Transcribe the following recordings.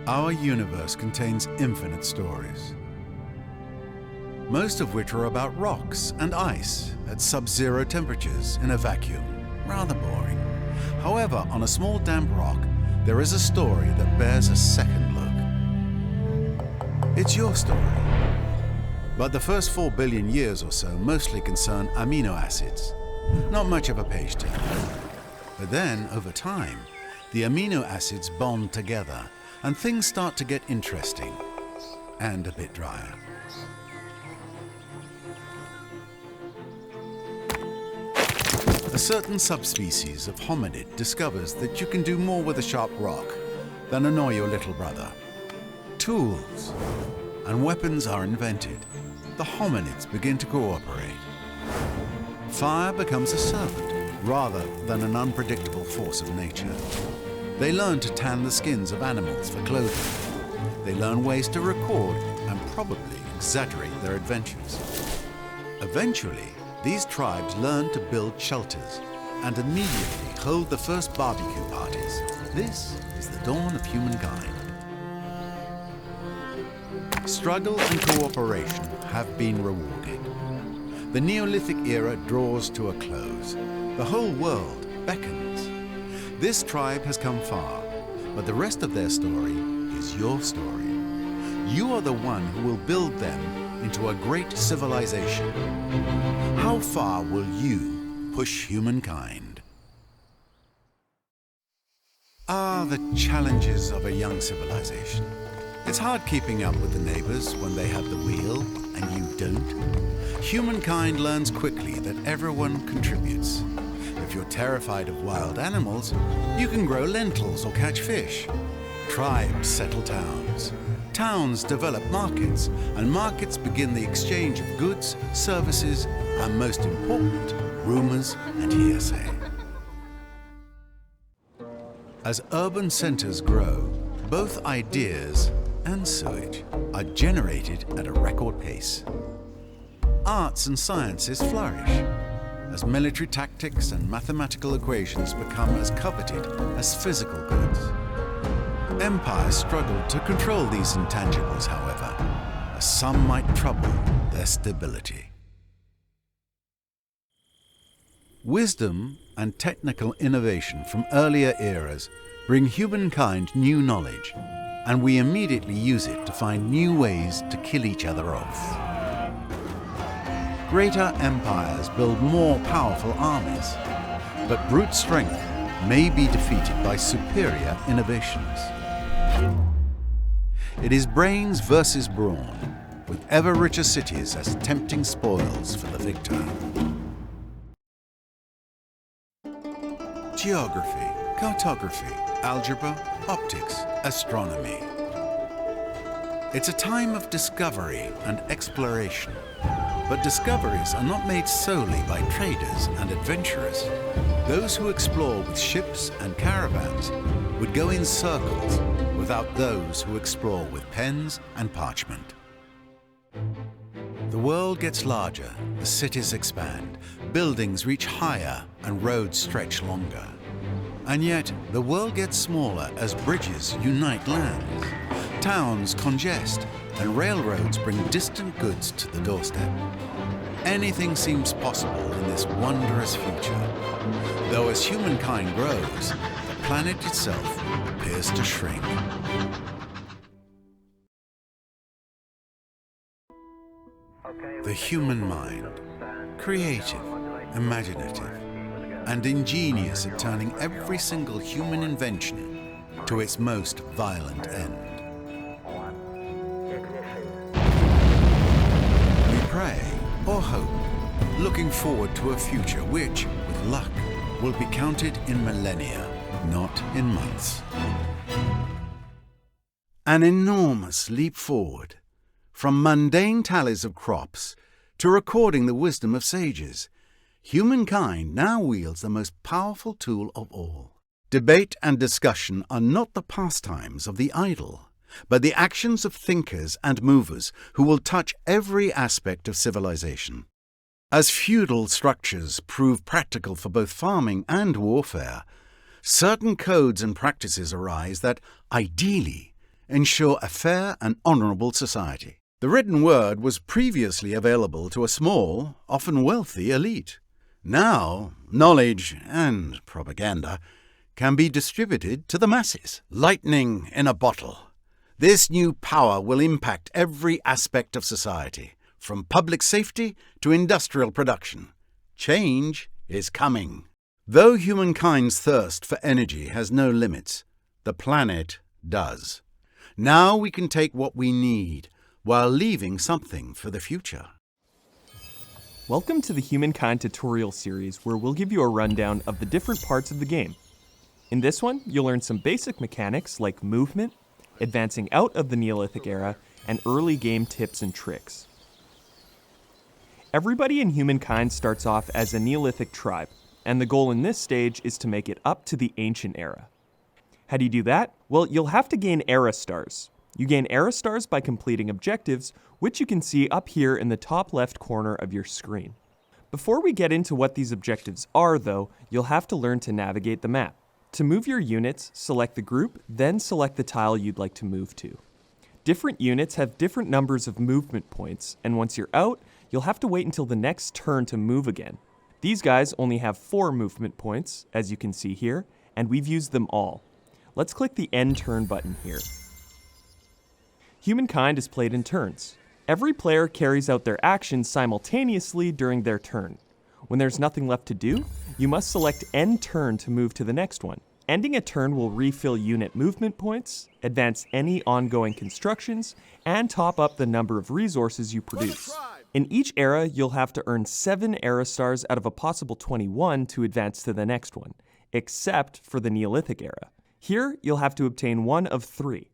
Our universe contains infinite stories, most of which are about rocks and ice at sub-zero temperatures in a vacuum. Rather boring. However, on a small damp rock, there is a story that bears a second look. It's your story. But the first 4 billion years or so mostly concern amino acids. Not much of a page turner. But then, over time, the amino acids bond together and things start to get interesting and a bit drier. A certain subspecies of hominid discovers that you can do more with a sharp rock than annoy your little brother. Tools and weapons are invented. The hominids begin to cooperate. Fire becomes a servant rather than an unpredictable force of nature. They learn to tan the skins of animals for clothing. They learn ways to record and probably exaggerate their adventures. Eventually, these tribes learn to build shelters and immediately hold the first barbecue parties. This is the dawn of humankind. Struggle and cooperation have been rewarded. The Neolithic era draws to a close. The whole world beckons. This tribe has come far, but the rest of their story is your story. You are the one who will build them into a great civilization. How far will you push humankind? The challenges of a young civilization. It's hard keeping up with the neighbors when they have the wheel and you don't. Humankind learns quickly that everyone contributes. If you're terrified of wild animals, you can grow lentils or catch fish. Tribes settle towns. Towns develop markets, and markets begin the exchange of goods, services, and most important, rumors and hearsay. As urban centers grow, both ideas and sewage are generated at a record pace. Arts and sciences flourish as military tactics and mathematical equations become as coveted as physical goods. Empires struggle to control these intangibles, however, as some might trouble their stability. Wisdom and technical innovation from earlier eras bring humankind new knowledge, and we immediately use it to find new ways to kill each other off. Greater empires build more powerful armies, but brute strength may be defeated by superior innovations. It is brains versus brawn, with ever richer cities as tempting spoils for the victor. Geography, cartography, algebra, optics, astronomy. It's a time of discovery and exploration. But discoveries are not made solely by traders and adventurers. Those who explore with ships and caravans would go in circles without those who explore with pens and parchment. The world gets larger, the cities expand, buildings reach higher, and roads stretch longer. And yet, the world gets smaller as bridges unite lands, towns congest, and railroads bring distant goods to the doorstep. Anything seems possible in this wondrous future, though as humankind grows, the planet itself appears to shrink. The human mind, creative, imaginative, and ingenious at turning every single human invention to its most violent end. We pray or hope, looking forward to a future which, with luck, will be counted in millennia, not in months. An enormous leap forward, from mundane tallies of crops to recording the wisdom of sages. Humankind now wields the most powerful tool of all. Debate and discussion are not the pastimes of the idle, but the actions of thinkers and movers who will touch every aspect of civilization. As feudal structures prove practical for both farming and warfare, certain codes and practices arise that, ideally, ensure a fair and honourable society. The written word was previously available to a small, often wealthy elite. Now, knowledge and propaganda can be distributed to the masses. Lightning in a bottle. This new power will impact every aspect of society, from public safety to industrial production. Change is coming. Though humankind's thirst for energy has no limits, the planet does. Now we can take what we need while leaving something for the future. Welcome to the Humankind tutorial series, where we'll give you a rundown of the different parts of the game. In this one, you'll learn some basic mechanics like movement, advancing out of the Neolithic era, and early game tips and tricks. Everybody in Humankind starts off as a Neolithic tribe, and the goal in this stage is to make it up to the Ancient Era. How do you do that? Well, you'll have to gain era stars. You gain era stars by completing objectives, which you can see up here in the top left corner of your screen. Before we get into what these objectives are, though, you'll have to learn to navigate the map. To move your units, select the group, then select the tile you'd like to move to. Different units have different numbers of movement points, and once you're out, you'll have to wait until the next turn to move again. These guys only have 4 movement points, as you can see here, and we've used them all. Let's click the End Turn button here. Humankind is played in turns. Every player carries out their actions simultaneously during their turn. When there's nothing left to do, you must select End Turn to move to the next one. Ending a turn will refill unit movement points, advance any ongoing constructions, and top up the number of resources you produce. In each era, you'll have to earn 7 era stars out of a possible 21 to advance to the next one, except for the Neolithic era. Here, you'll have to obtain 1 of 3.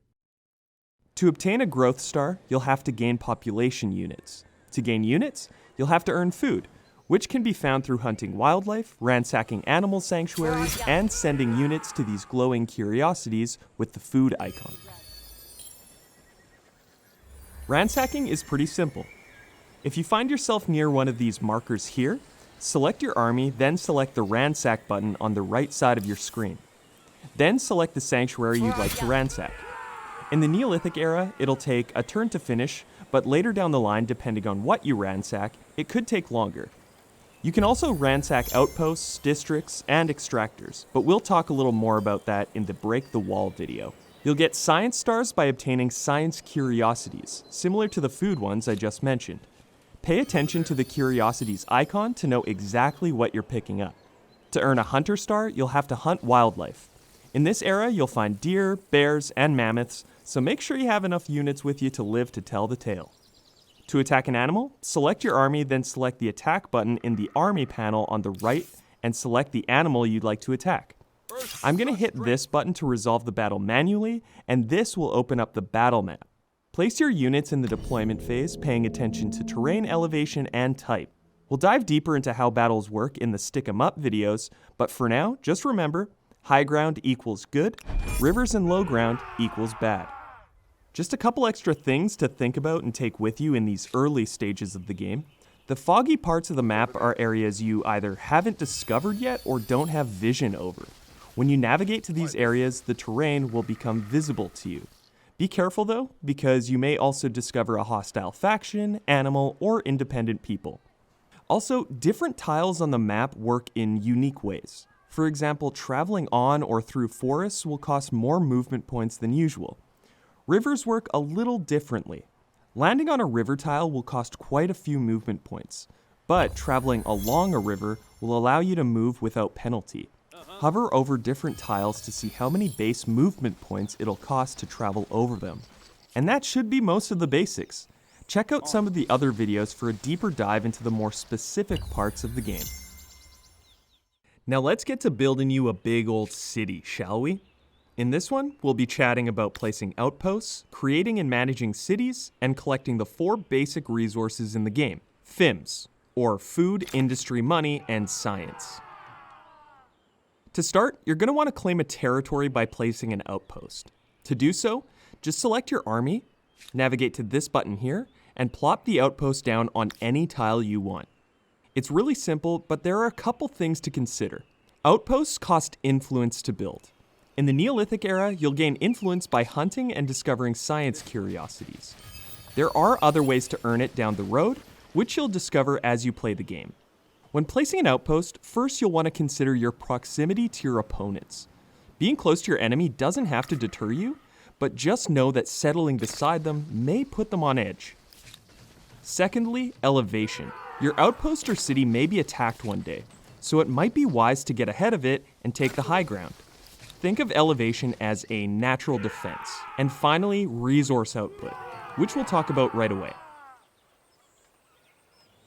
To obtain a growth star, you'll have to gain population units. To gain units, you'll have to earn food, which can be found through hunting wildlife, ransacking animal sanctuaries, and sending units to these glowing curiosities with the food icon. Ransacking is pretty simple. If you find yourself near one of these markers here, select your army, then select the ransack button on the right side of your screen. Then select the sanctuary you'd like to ransack. In the Neolithic era, it'll take a turn to finish, but later down the line, depending on what you ransack, it could take longer. You can also ransack outposts, districts, and extractors, but we'll talk a little more about that in the Break the Wall video. You'll get science stars by obtaining science curiosities, similar to the food ones I just mentioned. Pay attention to the curiosities icon to know exactly what you're picking up. To earn a hunter star, you'll have to hunt wildlife. In this era, you'll find deer, bears, and mammoths, so make sure you have enough units with you to live to tell the tale. To attack an animal, select your army, then select the attack button in the army panel on the right and select the animal you'd like to attack. I'm going to hit this button to resolve the battle manually, and this will open up the battle map. Place your units in the deployment phase, paying attention to terrain elevation and type. We'll dive deeper into how battles work in the Stick 'em Up videos, but for now, just remember, high ground equals good, rivers and low ground equals bad. Just a couple extra things to think about and take with you in these early stages of the game. The foggy parts of the map are areas you either haven't discovered yet or don't have vision over. When you navigate to these areas, the terrain will become visible to you. Be careful though, because you may also discover a hostile faction, animal, or independent people. Also, different tiles on the map work in unique ways. For example, traveling on or through forests will cost more movement points than usual. Rivers work a little differently. Landing on a river tile will cost quite a few movement points, but traveling along a river will allow you to move without penalty. Hover over different tiles to see how many base movement points it'll cost to travel over them. And that should be most of the basics. Check out some of the other videos for a deeper dive into the more specific parts of the game. Now let's get to building you a big old city, shall we? In this one, we'll be chatting about placing outposts, creating and managing cities, and collecting the 4 basic resources in the game: FIMS, or food, industry, money, and science. To start, you're going to want to claim a territory by placing an outpost. To do so, just select your army, navigate to this button here, and plop the outpost down on any tile you want. It's really simple, but there are a couple things to consider. Outposts cost influence to build. In the Neolithic era, you'll gain influence by hunting and discovering science curiosities. There are other ways to earn it down the road, which you'll discover as you play the game. When placing an outpost, first you'll want to consider your proximity to your opponents. Being close to your enemy doesn't have to deter you, but just know that settling beside them may put them on edge. Secondly, elevation. Your outpost or city may be attacked one day, so it might be wise to get ahead of it and take the high ground. Think of elevation as a natural defense. And finally, resource output, which we'll talk about right away.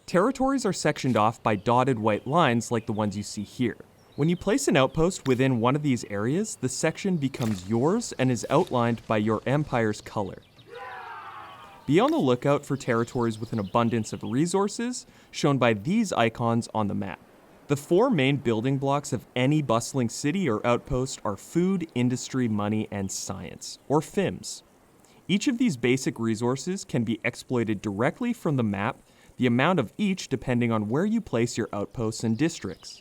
Territories are sectioned off by dotted white lines like the ones you see here. When you place an outpost within one of these areas, the section becomes yours and is outlined by your empire's color. Be on the lookout for territories with an abundance of resources, shown by these icons on the map. The four main building blocks of any bustling city or outpost are food, industry, money, and science, or FIMS. Each of these basic resources can be exploited directly from the map, the amount of each depending on where you place your outposts and districts.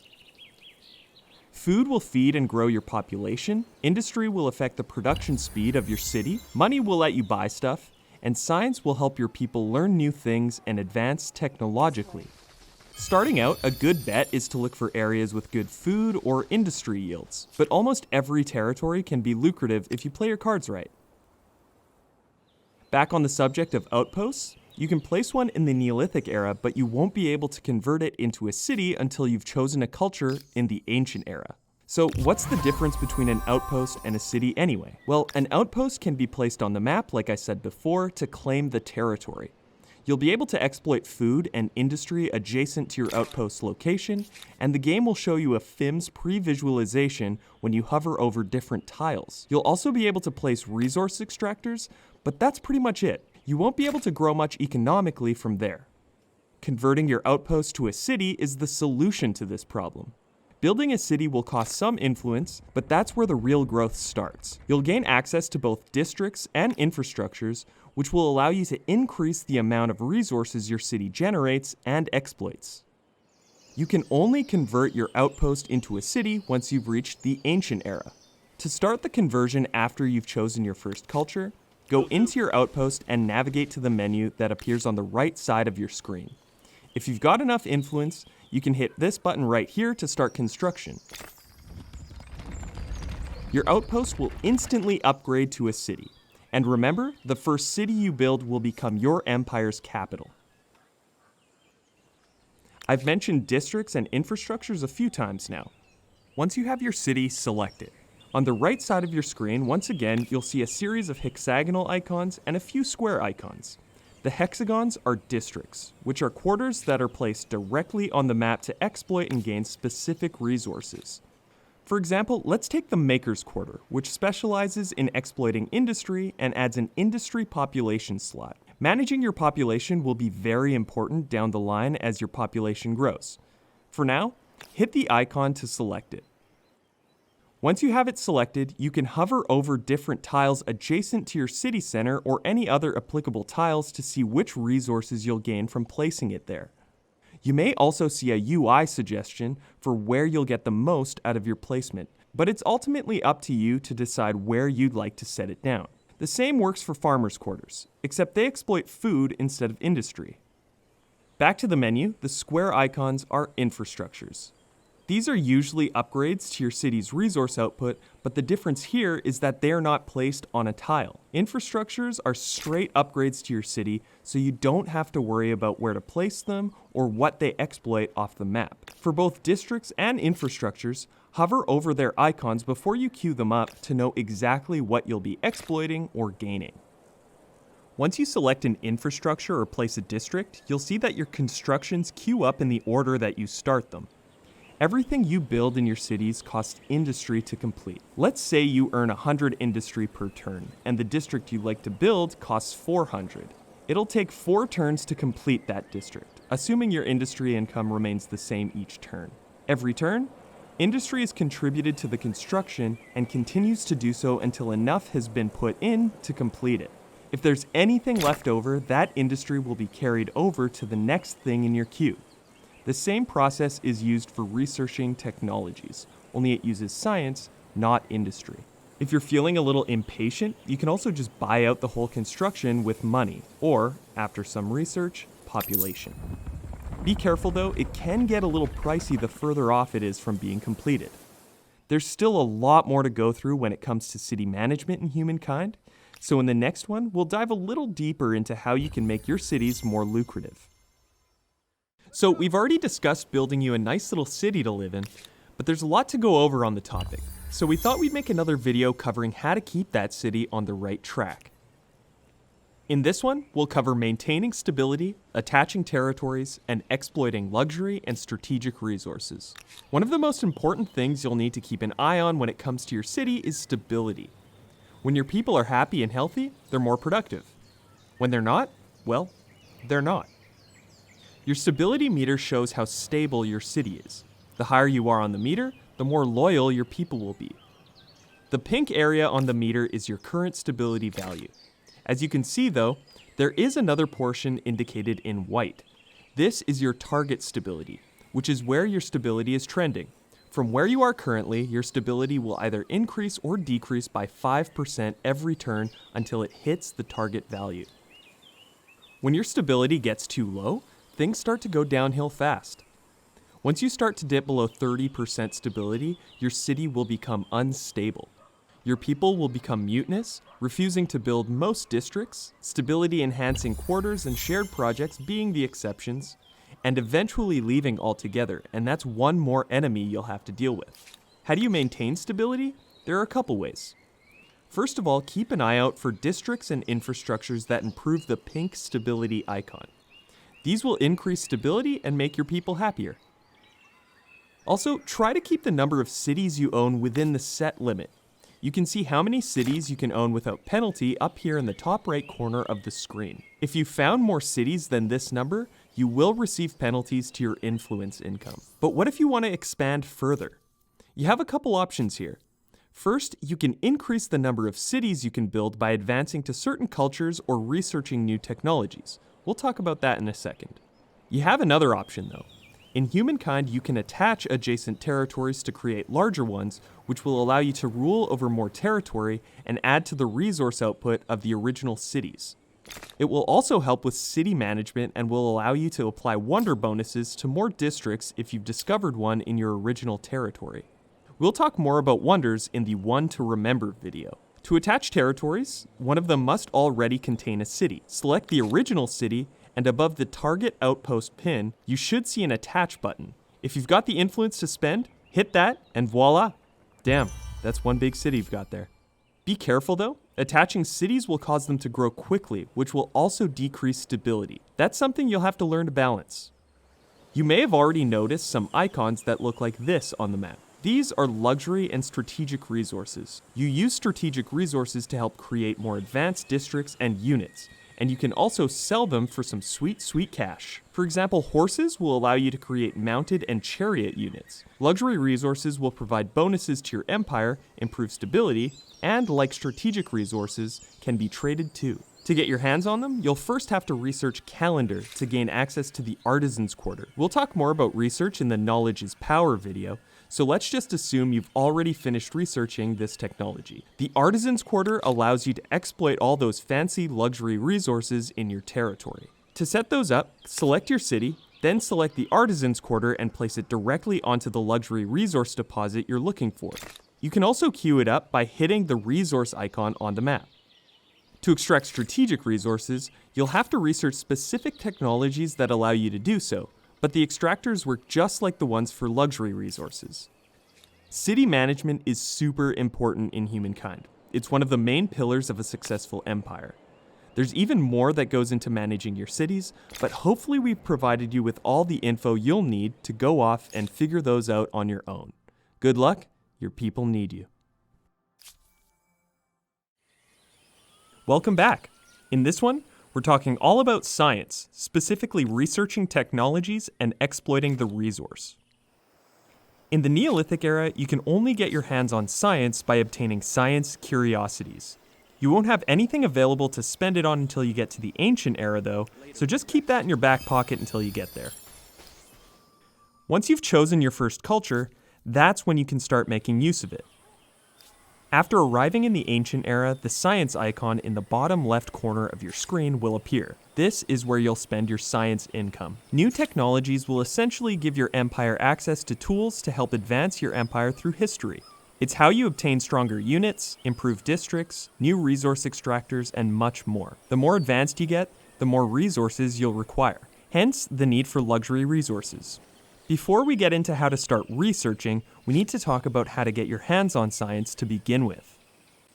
Food will feed and grow your population, industry will affect the production speed of your city, money will let you buy stuff, and science will help your people learn new things and advance technologically. Starting out, a good bet is to look for areas with good food or industry yields, but almost every territory can be lucrative if you play your cards right. Back on the subject of outposts, you can place one in the Neolithic era, but you won't be able to convert it into a city until you've chosen a culture in the Ancient era. So what's the difference between an outpost and a city anyway? Well, an outpost can be placed on the map, like I said before, to claim the territory. You'll be able to exploit food and industry adjacent to your outpost location, and the game will show you a FIMS pre-visualization when you hover over different tiles. You'll also be able to place resource extractors, but that's pretty much it. You won't be able to grow much economically from there. Converting your outpost to a city is the solution to this problem. Building a city will cost some influence, but that's where the real growth starts. You'll gain access to both districts and infrastructures, which will allow you to increase the amount of resources your city generates and exploits. You can only convert your outpost into a city once you've reached the Ancient era. To start the conversion after you've chosen your first culture, go into your outpost and navigate to the menu that appears on the right side of your screen. If you've got enough influence, you can hit this button right here to start construction. Your outpost will instantly upgrade to a city. And remember, the first city you build will become your empire's capital. I've mentioned districts and infrastructures a few times now. Once you have your city, select it. On the right side of your screen, once again, you'll see a series of hexagonal icons and a few square icons. The hexagons are districts, which are quarters that are placed directly on the map to exploit and gain specific resources. For example, let's take the Maker's Quarter, which specializes in exploiting industry and adds an industry population slot. Managing your population will be very important down the line as your population grows. For now, hit the icon to select it. Once you have it selected, you can hover over different tiles adjacent to your city center or any other applicable tiles to see which resources you'll gain from placing it there. You may also see a UI suggestion for where you'll get the most out of your placement, but it's ultimately up to you to decide where you'd like to set it down. The same works for farmers' quarters, except they exploit food instead of industry. Back to the menu, the square icons are infrastructures. These are usually upgrades to your city's resource output, but the difference here is that they are not placed on a tile. Infrastructures are straight upgrades to your city, so you don't have to worry about where to place them or what they exploit off the map. For both districts and infrastructures, hover over their icons before you queue them up to know exactly what you'll be exploiting or gaining. Once you select an infrastructure or place a district, you'll see that your constructions queue up in the order that you start them. Everything you build in your cities costs industry to complete. Let's say you earn 100 industry per turn, and the district you'd like to build costs 400. It'll take 4 turns to complete that district, assuming your industry income remains the same each turn. Every turn, industry is contributed to the construction and continues to do so until enough has been put in to complete it. If there's anything left over, that industry will be carried over to the next thing in your queue. The same process is used for researching technologies, only it uses science, not industry. If you're feeling a little impatient, you can also just buy out the whole construction with money, or, after some research, population. Be careful though, it can get a little pricey the further off it is from being completed. There's still a lot more to go through when it comes to city management in humankind, so in the next one, we'll dive a little deeper into how you can make your cities more lucrative. So we've already discussed building you a nice little city to live in, but there's a lot to go over on the topic, so we thought we'd make another video covering how to keep that city on the right track. In this one, we'll cover maintaining stability, attaching territories, and exploiting luxury and strategic resources. One of the most important things you'll need to keep an eye on when it comes to your city is stability. When your people are happy and healthy, they're more productive. When they're not, well, they're not. Your stability meter shows how stable your city is. The higher you are on the meter, the more loyal your people will be. The pink area on the meter is your current stability value. As you can see though, there is another portion indicated in white. This is your target stability, which is where your stability is trending. From where you are currently, your stability will either increase or decrease by 5% every turn until it hits the target value. When your stability gets too low, things start to go downhill fast. Once you start to dip below 30% stability, your city will become unstable. Your people will become mutinous, refusing to build most districts, stability-enhancing quarters and shared projects being the exceptions, and eventually leaving altogether, and that's one more enemy you'll have to deal with. How do you maintain stability? There are a couple ways. First of all, keep an eye out for districts and infrastructures that improve the pink stability icon. These will increase stability and make your people happier. Also, try to keep the number of cities you own within the set limit. You can see how many cities you can own without penalty up here in the top right corner of the screen. If you found more cities than this number, you will receive penalties to your influence income. But what if you want to expand further? You have a couple options here. First, you can increase the number of cities you can build by advancing to certain cultures or researching new technologies. We'll talk about that in a second. You have another option though. In humankind, you can attach adjacent territories to create larger ones, which will allow you to rule over more territory and add to the resource output of the original cities. It will also help with city management and will allow you to apply wonder bonuses to more districts if you've discovered one in your original territory. We'll talk more about wonders in the One to Remember video. To attach territories, one of them must already contain a city. Select the original city, and above the target outpost pin, you should see an attach button. If you've got the influence to spend, hit that, and voila. Damn, that's one big city you've got there. Be careful though, attaching cities will cause them to grow quickly, which will also decrease stability. That's something you'll have to learn to balance. You may have already noticed some icons that look like this on the map. These are luxury and strategic resources. You use strategic resources to help create more advanced districts and units, and you can also sell them for some sweet, sweet cash. For example, horses will allow you to create mounted and chariot units. Luxury resources will provide bonuses to your empire, improve stability, and like strategic resources, can be traded too. To get your hands on them, you'll first have to research Calendar to gain access to the Artisans Quarter. We'll talk more about research in the Knowledge is Power video, so let's just assume you've already finished researching this technology. The Artisans Quarter allows you to exploit all those fancy luxury resources in your territory. To set those up, select your city, then select the Artisans Quarter and place it directly onto the luxury resource deposit you're looking for. You can also queue it up by hitting the resource icon on the map. To extract strategic resources, you'll have to research specific technologies that allow you to do so, but the extractors work just like the ones for luxury resources. City management is super important in humankind. It's one of the main pillars of a successful empire. There's even more that goes into managing your cities, but hopefully we've provided you with all the info you'll need to go off and figure those out on your own. Good luck, your people need you. Welcome back. In this one, we're talking all about science, specifically researching technologies and exploiting the resource. In the Neolithic era, you can only get your hands on science by obtaining science curiosities. You won't have anything available to spend it on until you get to the ancient era though, so just keep that in your back pocket until you get there. Once you've chosen your first culture, that's when you can start making use of it. After arriving in the ancient era, the science icon in the bottom left corner of your screen will appear. This is where you'll spend your science income. New technologies will essentially give your empire access to tools to help advance your empire through history. It's how you obtain stronger units, improve districts, new resource extractors, and much more. The more advanced you get, the more resources you'll require. Hence, the need for luxury resources. Before we get into how to start researching, we need to talk about how to get your hands on science to begin with.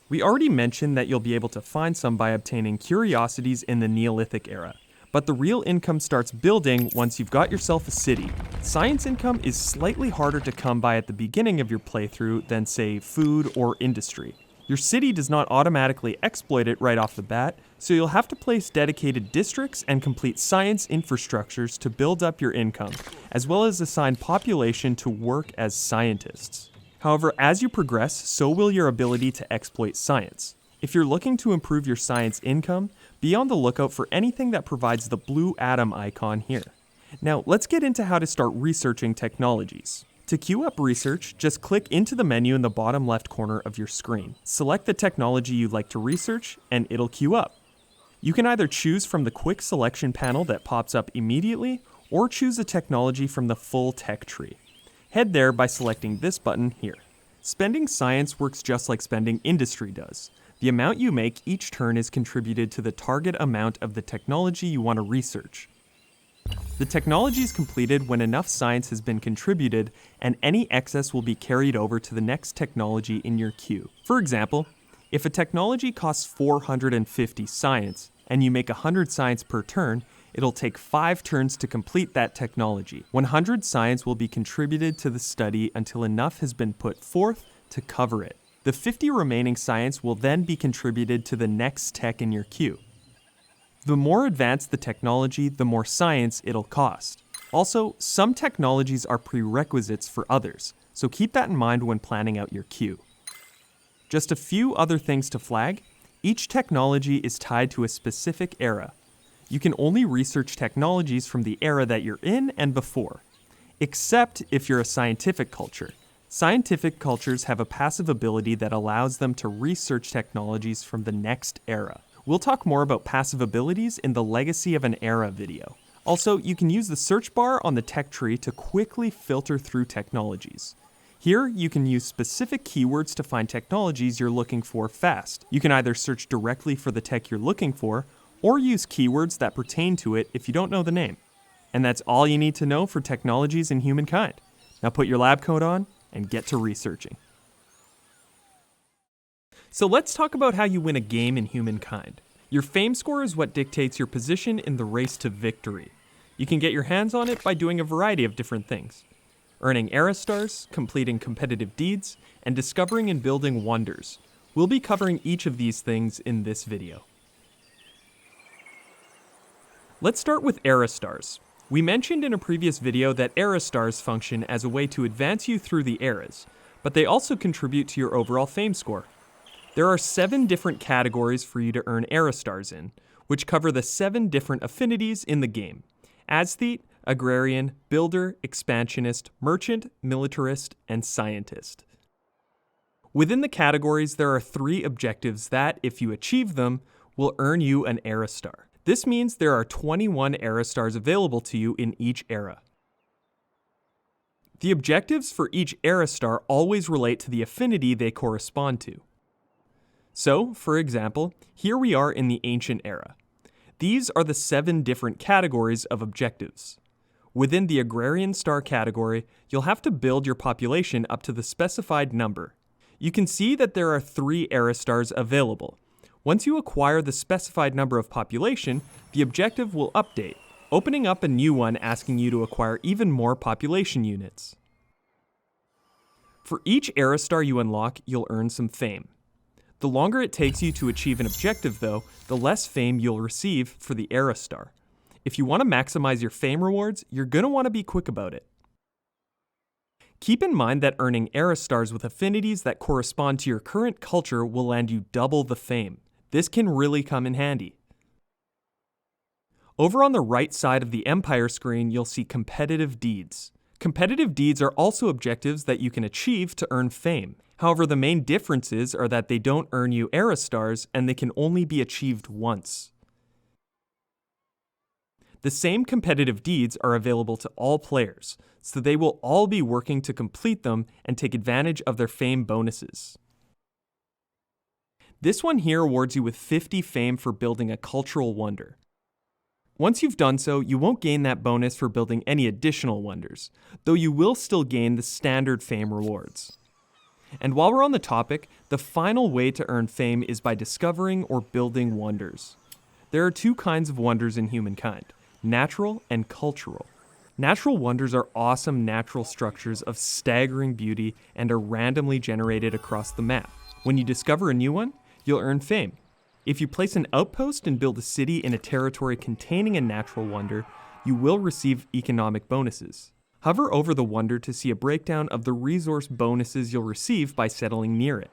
We already mentioned that you'll be able to find some by obtaining curiosities in the Neolithic era, but the real income starts building once you've got yourself a city. Science income is slightly harder to come by at the beginning of your playthrough than, say, food or industry. Your city does not automatically exploit it right off the bat, so you'll have to place dedicated districts and complete science infrastructures to build up your income, as well as assign population to work as scientists. However, as you progress, so will your ability to exploit science. If you're looking to improve your science income, be on the lookout for anything that provides the blue atom icon here. Now, let's get into how to start researching technologies. To queue up research, just click into the menu in the bottom left corner of your screen. Select the technology you'd like to research, and it'll queue up. You can either choose from the quick selection panel that pops up immediately, or choose a technology from the full tech tree. Head there by selecting this button here. Spending science works just like spending industry does. The amount you make each turn is contributed to the target amount of the technology you want to research. The technology is completed when enough science has been contributed, and any excess will be carried over to the next technology in your queue. For example, if a technology costs 450 science, and you make 100 science per turn, it'll take 5 turns to complete that technology. 100 science will be contributed to the study until enough has been put forth to cover it. The 50 remaining science will then be contributed to the next tech in your queue. The more advanced the technology, the more science it'll cost. Also, some technologies are prerequisites for others, so keep that in mind when planning out your queue. Just a few other things to flag. Each technology is tied to a specific era. You can only research technologies from the era that you're in and before, except if you're a scientific culture. Scientific cultures have a passive ability that allows them to research technologies from the next era. We'll talk more about passive abilities in the Legacy of an Era video. Also, you can use the search bar on the tech tree to quickly filter through technologies. Here, you can use specific keywords to find technologies you're looking for fast. You can either search directly for the tech you're looking for, or use keywords that pertain to it if you don't know the name. And that's all you need to know for technologies in humankind. Now put your lab coat on and get to researching. So let's talk about how you win a game in humankind. Your fame score is what dictates your position in the race to victory. You can get your hands on it by doing a variety of different things. Earning era stars, completing competitive deeds, and discovering and building wonders. We'll be covering each of these things in this video. Let's start with era stars. We mentioned in a previous video that era stars function as a way to advance you through the eras, but they also contribute to your overall fame score. There are 7 different categories for you to earn era stars in, which cover the 7 different affinities in the game: aesthete, agrarian, builder, expansionist, merchant, militarist, and scientist. Within the categories, there are 3 objectives that, if you achieve them, will earn you an era star. This means there are 21 era stars available to you in each era. The objectives for each era star always relate to the affinity they correspond to. So, for example, here we are in the ancient era. These are the 7 different categories of objectives. Within the agrarian star category, you'll have to build your population up to the specified number. You can see that there are 3 era stars available. Once you acquire the specified number of population, the objective will update, opening up a new one asking you to acquire even more population units. For each era star you unlock, you'll earn some fame. The longer it takes you to achieve an objective, though, the less fame you'll receive for the era star. If you want to maximize your fame rewards, you're going to want to be quick about it. Keep in mind that earning era stars with affinities that correspond to your current culture will land you double the fame. This can really come in handy. Over on the right side of the Empire screen, you'll see competitive deeds. Competitive deeds are also objectives that you can achieve to earn fame. However, the main differences are that they don't earn you era stars and they can only be achieved once. The same competitive deeds are available to all players, so they will all be working to complete them and take advantage of their fame bonuses. This one here awards you with 50 fame for building a cultural wonder. Once you've done so, you won't gain that bonus for building any additional wonders, though you will still gain the standard fame rewards. And while we're on the topic, the final way to earn fame is by discovering or building wonders. There are two kinds of wonders in humankind: natural and cultural. Natural wonders are awesome natural structures of staggering beauty and are randomly generated across the map. When you discover a new one, you'll earn fame. If you place an outpost and build a city in a territory containing a natural wonder, you will receive economic bonuses. Hover over the wonder to see a breakdown of the resource bonuses you'll receive by settling near it.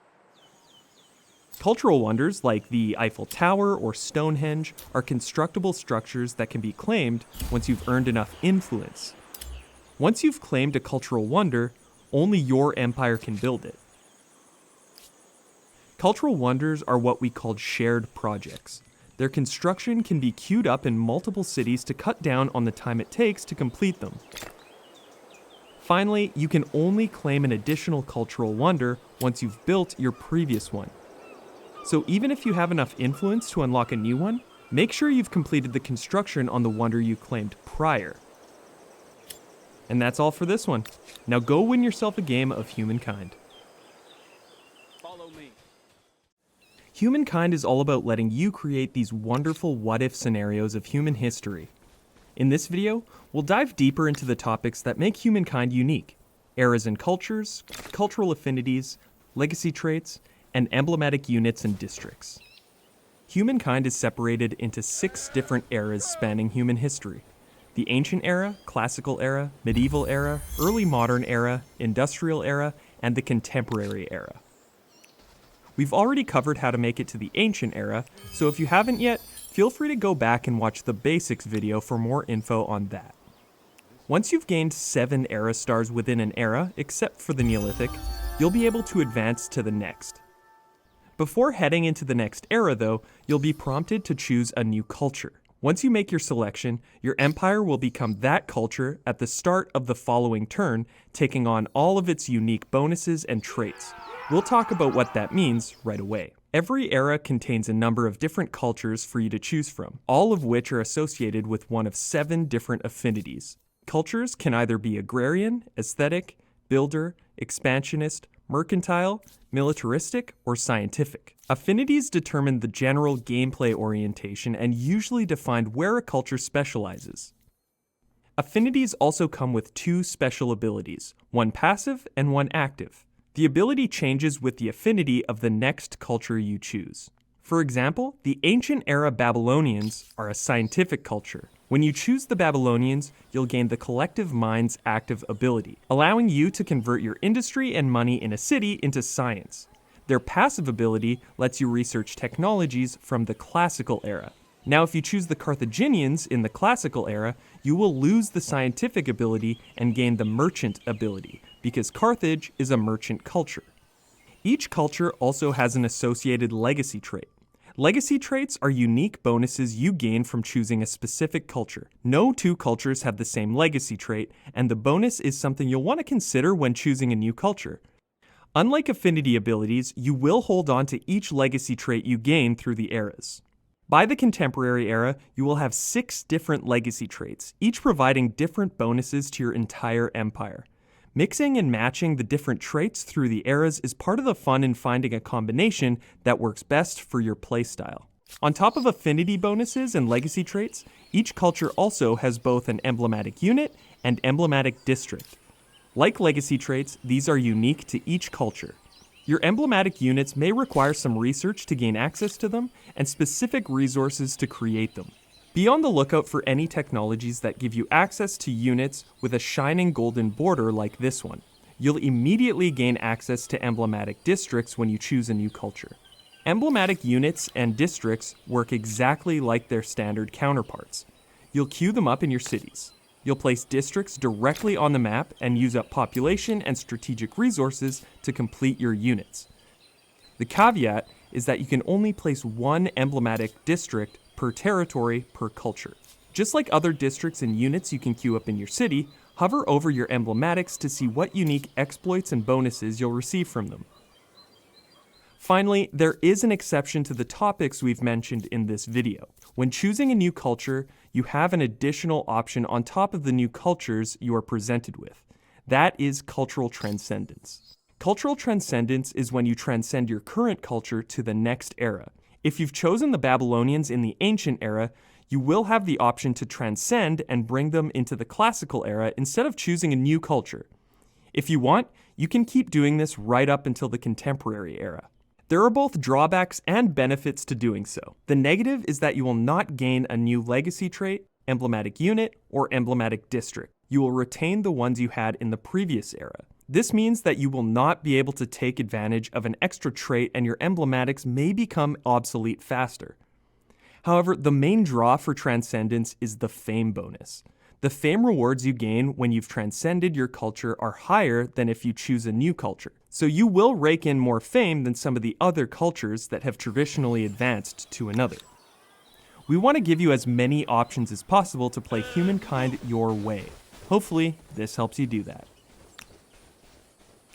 Cultural wonders, like the Eiffel Tower or Stonehenge, are constructible structures that can be claimed once you've earned enough influence. Once you've claimed a cultural wonder, only your empire can build it. Cultural wonders are what we call shared projects. Their construction can be queued up in multiple cities to cut down on the time it takes to complete them. Finally, you can only claim an additional cultural wonder once you've built your previous one. So even if you have enough influence to unlock a new one, make sure you've completed the construction on the wonder you claimed prior. And that's all for this one. Now go win yourself a game of Humankind. Follow me. Humankind is all about letting you create these wonderful what-if scenarios of human history. In this video, we'll dive deeper into the topics that make humankind unique: eras and cultures, cultural affinities, legacy traits, and emblematic units and districts. Humankind is separated into 6 different eras spanning human history: the ancient era, classical era, medieval era, early modern era, industrial era, and the contemporary era. We've already covered how to make it to the ancient era, so if you haven't yet, feel free to go back and watch the basics video for more info on that. Once you've gained 7 era stars within an era, except for the Neolithic, you'll be able to advance to the next. Before heading into the next era though, you'll be prompted to choose a new culture. Once you make your selection, your empire will become that culture at the start of the following turn, taking on all of its unique bonuses and traits. We'll talk about what that means right away. Every era contains a number of different cultures for you to choose from, all of which are associated with one of 7 different affinities. Cultures can either be agrarian, aesthetic, builder, expansionist, mercantile, militaristic, or scientific. Affinities determine the general gameplay orientation and usually define where a culture specializes. Affinities also come with 2 special abilities, one passive and one active. The ability changes with the affinity of the next culture you choose. For example, the ancient era Babylonians are a scientific culture. When you choose the Babylonians, you'll gain the collective mind's active ability, allowing you to convert your industry and money in a city into science. Their passive ability lets you research technologies from the classical era. Now, if you choose the Carthaginians in the classical era, you will lose the scientific ability and gain the merchant ability, because Carthage is a merchant culture. Each culture also has an associated legacy trait. Legacy traits are unique bonuses you gain from choosing a specific culture. No 2 cultures have the same legacy trait, and the bonus is something you'll want to consider when choosing a new culture. Unlike affinity abilities, you will hold on to each legacy trait you gain through the eras. By the contemporary era, you will have 6 different legacy traits, each providing different bonuses to your entire empire. Mixing and matching the different traits through the eras is part of the fun in finding a combination that works best for your playstyle. On top of affinity bonuses and legacy traits, each culture also has both an emblematic unit and emblematic district. Like legacy traits, these are unique to each culture. Your emblematic units may require some research to gain access to them and specific resources to create them. Be on the lookout for any technologies that give you access to units with a shining golden border like this one. You'll immediately gain access to emblematic districts when you choose a new culture. Emblematic units and districts work exactly like their standard counterparts. You'll queue them up in your cities. You'll place districts directly on the map and use up population and strategic resources to complete your units. The caveat is that you can only place one emblematic district per territory per culture. Just like other districts and units you can queue up in your city, hover over your emblematics to see what unique exploits and bonuses you'll receive from them. Finally, there is an exception to the topics we've mentioned in this video. When choosing a new culture, you have an additional option on top of the new cultures you are presented with. That is cultural transcendence. Cultural transcendence is when you transcend your current culture to the next era. If you've chosen the Babylonians in the ancient era, you will have the option to transcend and bring them into the classical era instead of choosing a new culture. If you want, you can keep doing this right up until the contemporary era. There are both drawbacks and benefits to doing so. The negative is that you will not gain a new legacy trait, emblematic unit, or emblematic district. You will retain the ones you had in the previous era. This means that you will not be able to take advantage of an extra trait and your emblematics may become obsolete faster. However, the main draw for transcendence is the fame bonus. The fame rewards you gain when you've transcended your culture are higher than if you choose a new culture. So you will rake in more fame than some of the other cultures that have traditionally advanced to another. We want to give you as many options as possible to play Humankind your way. Hopefully, this helps you do that.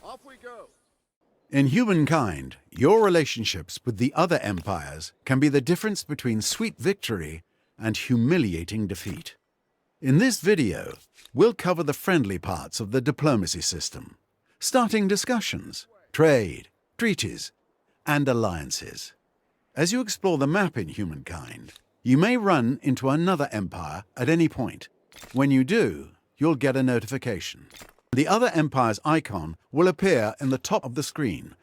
Off we go. In Humankind, your relationships with the other empires can be the difference between sweet victory and humiliating defeat. In this video, we'll cover the friendly parts of the diplomacy system, starting discussions, trade, treaties, and alliances. As you explore the map in Humankind, you may run into another empire at any point. When you do, you'll get a notification. The other empire's icon will appear in the top of the screen.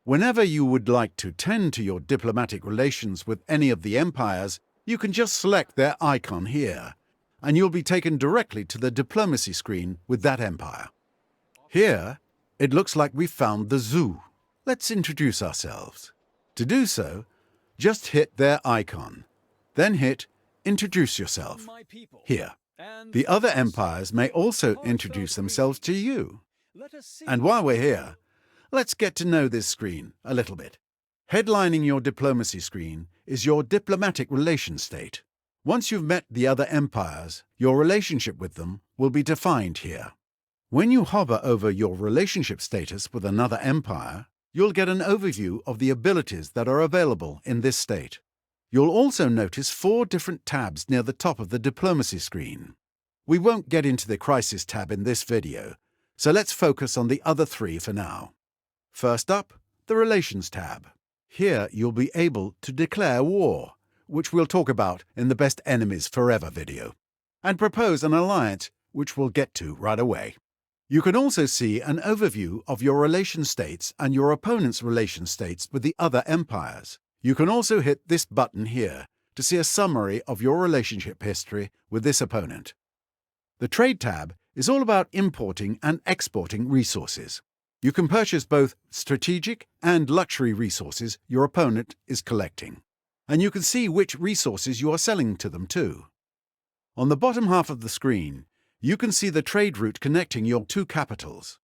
Whenever you would like to tend to your diplomatic relations with any of the empires, you can just select their icon here, and you'll be taken directly to the diplomacy screen with that empire. Here, it looks like we've found the zoo. Let's introduce ourselves. To do so, just hit their icon, then hit Introduce Yourself here. The other empires may also introduce themselves to you. And while we're here, let's get to know this screen a little bit. Headlining your diplomacy screen is your diplomatic relation state. Once you've met the other empires, your relationship with them will be defined here. When you hover over your relationship status with another empire, you'll get an overview of the abilities that are available in this state. You'll also notice 4 different tabs near the top of the diplomacy screen. We won't get into the crisis tab in this video, so let's focus on the other 3 for now. First up, the Relations tab. Here you'll be able to declare war, which we'll talk about in the Best Enemies Forever video, and propose an alliance, which we'll get to right away. You can also see an overview of your relation states and your opponent's relation states with the other empires. You can also hit this button here to see a summary of your relationship history with this opponent. The Trade tab is all about importing and exporting resources. You can purchase both strategic and luxury resources your opponent is collecting, and you can see which resources you are selling to them too. On the bottom half of the screen, you can see the trade route connecting your 2 capitals.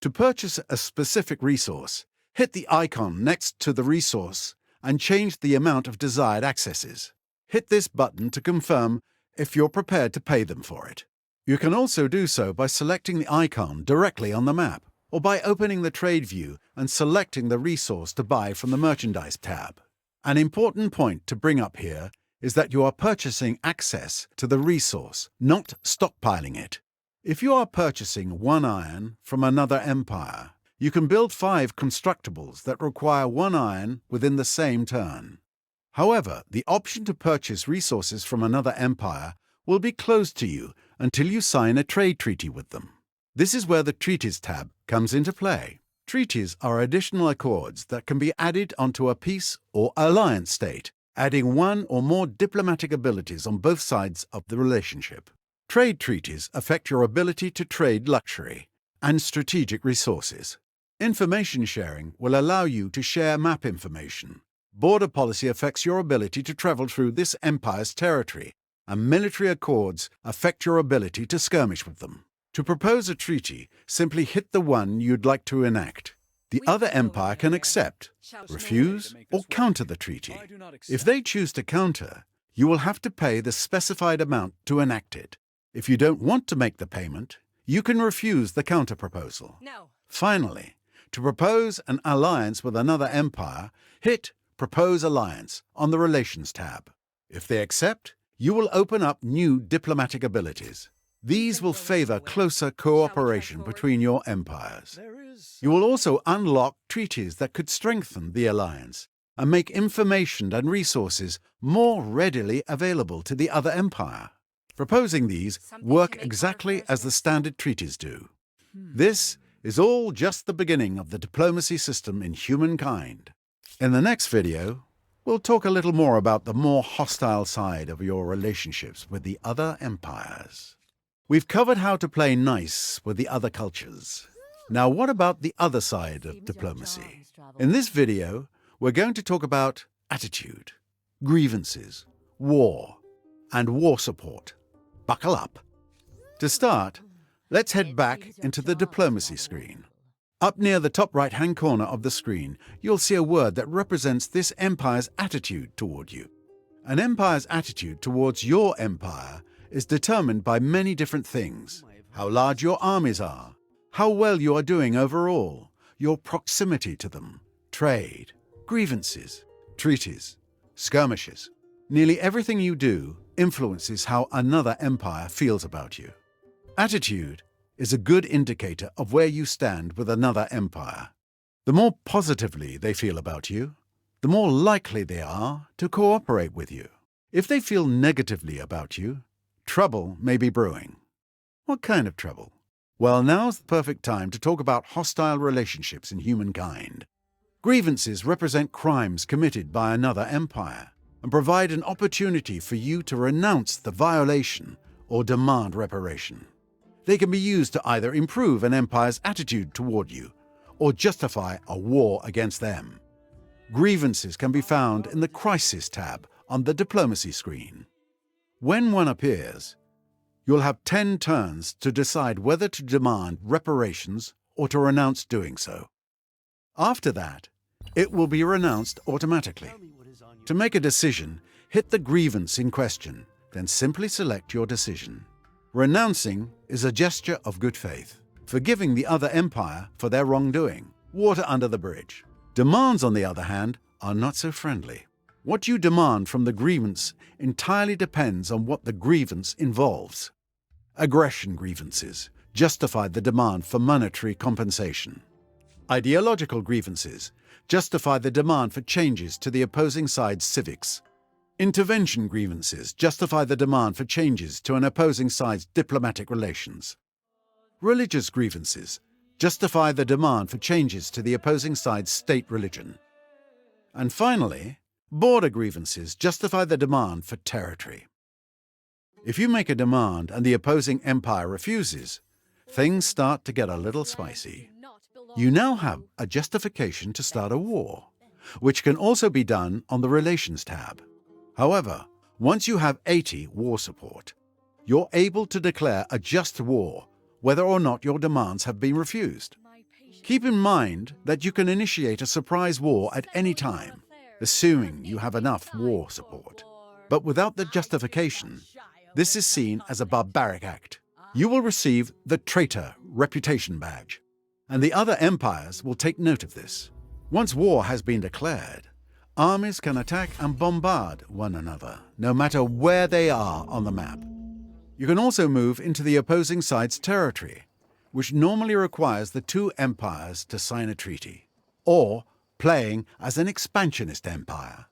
To purchase a specific resource, hit the icon next to the resource and change the amount of desired accesses. Hit this button to confirm if you're prepared to pay them for it. You can also do so by selecting the icon directly on the map, or by opening the trade view and selecting the resource to buy from the Merchandise tab. An important point to bring up here is that you are purchasing access to the resource, not stockpiling it. If you are purchasing 1 iron from another empire, you can build 5 constructibles that require 1 iron within the same turn. However, the option to purchase resources from another empire will be closed to you until you sign a trade treaty with them. This is where the Treaties tab comes into play. Treaties are additional accords that can be added onto a peace or alliance state, adding 1 or more diplomatic abilities on both sides of the relationship. Trade treaties affect your ability to trade luxury and strategic resources. Information sharing will allow you to share map information. Border policy affects your ability to travel through this empire's territory and military accords affect your ability to skirmish with them. To propose a treaty, simply hit the one you'd like to enact. The other empire can accept, refuse, or counter the treaty. If they choose to counter, you will have to pay the specified amount to enact it. If you don't want to make the payment, you can refuse the counter-proposal. No. Finally, to propose an alliance with another empire, hit Propose Alliance on the Relations tab. If they accept, you will open up new diplomatic abilities. These will favor closer cooperation between your empires. You will also unlock treaties that could strengthen the alliance and make information and resources more readily available to the other empire. Proposing these work exactly as the standard treaties do. This is all just the beginning of the diplomacy system in humankind. In the next video, we'll talk a little more about the more hostile side of your relationships with the other empires. We've covered how to play nice with the other cultures. Now, what about the other side of diplomacy? In this video, we're going to talk about attitude, grievances, war, and war support. Buckle up. To start, let's head back into the diplomacy screen. Up near the top right-hand corner of the screen, you'll see a word that represents this empire's attitude toward you. An empire's attitude towards your empire is determined by many different things. How large your armies are, how well you are doing overall, your proximity to them, trade, grievances, treaties, skirmishes. Nearly everything you do influences how another empire feels about you. Attitude is a good indicator of where you stand with another empire. The more positively they feel about you, the more likely they are to cooperate with you. If they feel negatively about you, trouble may be brewing. What kind of trouble? Well, now's the perfect time to talk about hostile relationships in humankind. Grievances represent crimes committed by another empire and provide an opportunity for you to renounce the violation or demand reparation. They can be used to either improve an empire's attitude toward you or justify a war against them. Grievances can be found in the Crisis tab on the Diplomacy screen. When one appears, you'll have 10 turns to decide whether to demand reparations or to renounce doing so. After that, it will be renounced automatically. To make a decision, hit the grievance in question, then simply select your decision. Renouncing is a gesture of good faith, forgiving the other empire for their wrongdoing, water under the bridge. Demands, on the other hand, are not so friendly. What you demand from the grievance entirely depends on what the grievance involves. Aggression grievances justify the demand for monetary compensation. Ideological grievances justify the demand for changes to the opposing side's civics. Intervention grievances justify the demand for changes to an opposing side's diplomatic relations. Religious grievances justify the demand for changes to the opposing side's state religion. And finally, border grievances justify the demand for territory. If you make a demand and the opposing empire refuses, things start to get a little spicy. You now have a justification to start a war, which can also be done on the Relations tab. However, once you have 80 war support, you're able to declare a just war whether or not your demands have been refused. Keep in mind that you can initiate a surprise war at any time, assuming you have enough war support. But without the justification, this is seen as a barbaric act. You will receive the traitor reputation badge, and the other empires will take note of this. Once war has been declared, armies can attack and bombard one another, no matter where they are on the map. You can also move into the opposing side's territory, which normally requires the two empires to sign a treaty, or playing as an expansionist empire.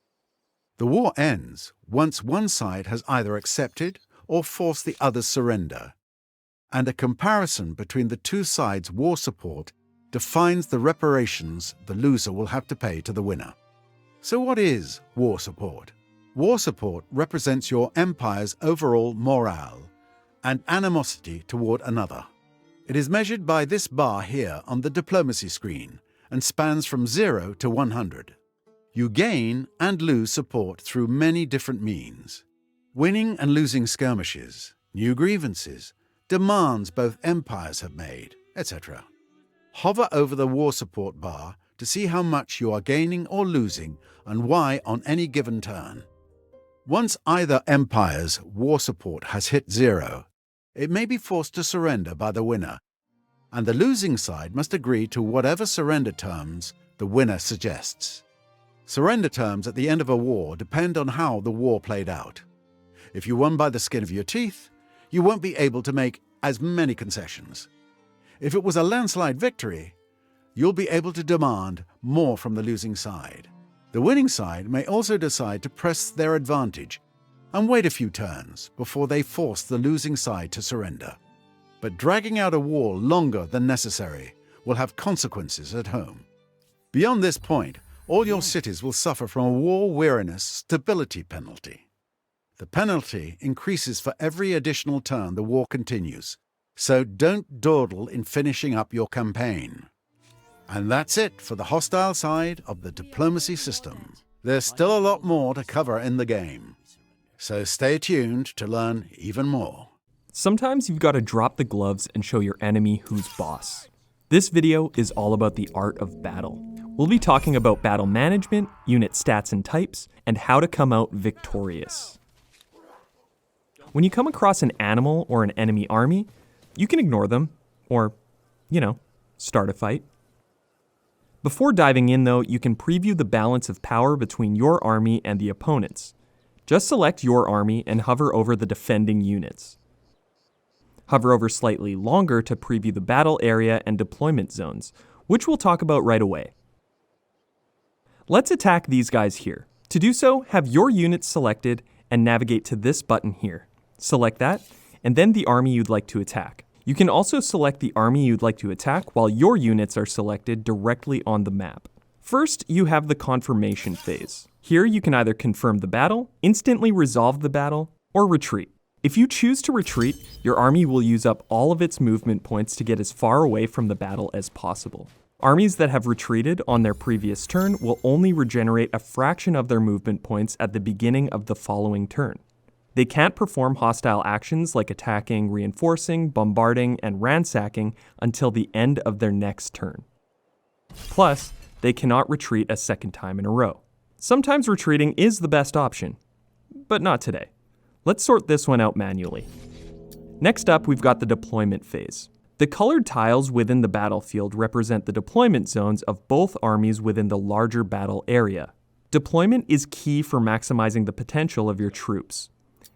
The war ends once one side has either accepted or forced the other's surrender, and a comparison between the two sides' war support defines the reparations the loser will have to pay to the winner. So what is war support? War support represents your empire's overall morale and animosity toward another. It is measured by this bar here on the diplomacy screen and spans from 0 to 100. You gain and lose support through many different means. Winning and losing skirmishes, new grievances, demands both empires have made, etc. Hover over the war support bar to see how much you are gaining or losing and why on any given turn. Once either empire's war support has hit 0, it may be forced to surrender by the winner, and the losing side must agree to whatever surrender terms the winner suggests. Surrender terms at the end of a war depend on how the war played out. If you won by the skin of your teeth, you won't be able to make as many concessions. If it was a landslide victory, you'll be able to demand more from the losing side. The winning side may also decide to press their advantage and wait a few turns before they force the losing side to surrender. But dragging out a war longer than necessary will have consequences at home. Beyond this point, all your cities will suffer from a war weariness stability penalty. The penalty increases for every additional turn the war continues, so don't dawdle in finishing up your campaign. And that's it for the hostile side of the diplomacy system. There's still a lot more to cover in the game, so stay tuned to learn even more. Sometimes you've got to drop the gloves and show your enemy who's boss. This video is all about the art of battle. We'll be talking about battle management, unit stats and types, and how to come out victorious. When you come across an animal or an enemy army, you can ignore them, or, start a fight. Before diving in though, you can preview the balance of power between your army and the opponent's. Just select your army and hover over the defending units. Hover over slightly longer to preview the battle area and deployment zones, which we'll talk about right away. Let's attack these guys here. To do so, have your units selected and navigate to this button here. Select that, and then the army you'd like to attack. You can also select the army you'd like to attack while your units are selected directly on the map. First, you have the confirmation phase. Here you can either confirm the battle, instantly resolve the battle, or retreat. If you choose to retreat, your army will use up all of its movement points to get as far away from the battle as possible. Armies that have retreated on their previous turn will only regenerate a fraction of their movement points at the beginning of the following turn. They can't perform hostile actions like attacking, reinforcing, bombarding, and ransacking until the end of their next turn. Plus, they cannot retreat a second time in a row. Sometimes retreating is the best option, but not today. Let's sort this one out manually. Next up, we've got the deployment phase. The colored tiles within the battlefield represent the deployment zones of both armies within the larger battle area. Deployment is key for maximizing the potential of your troops.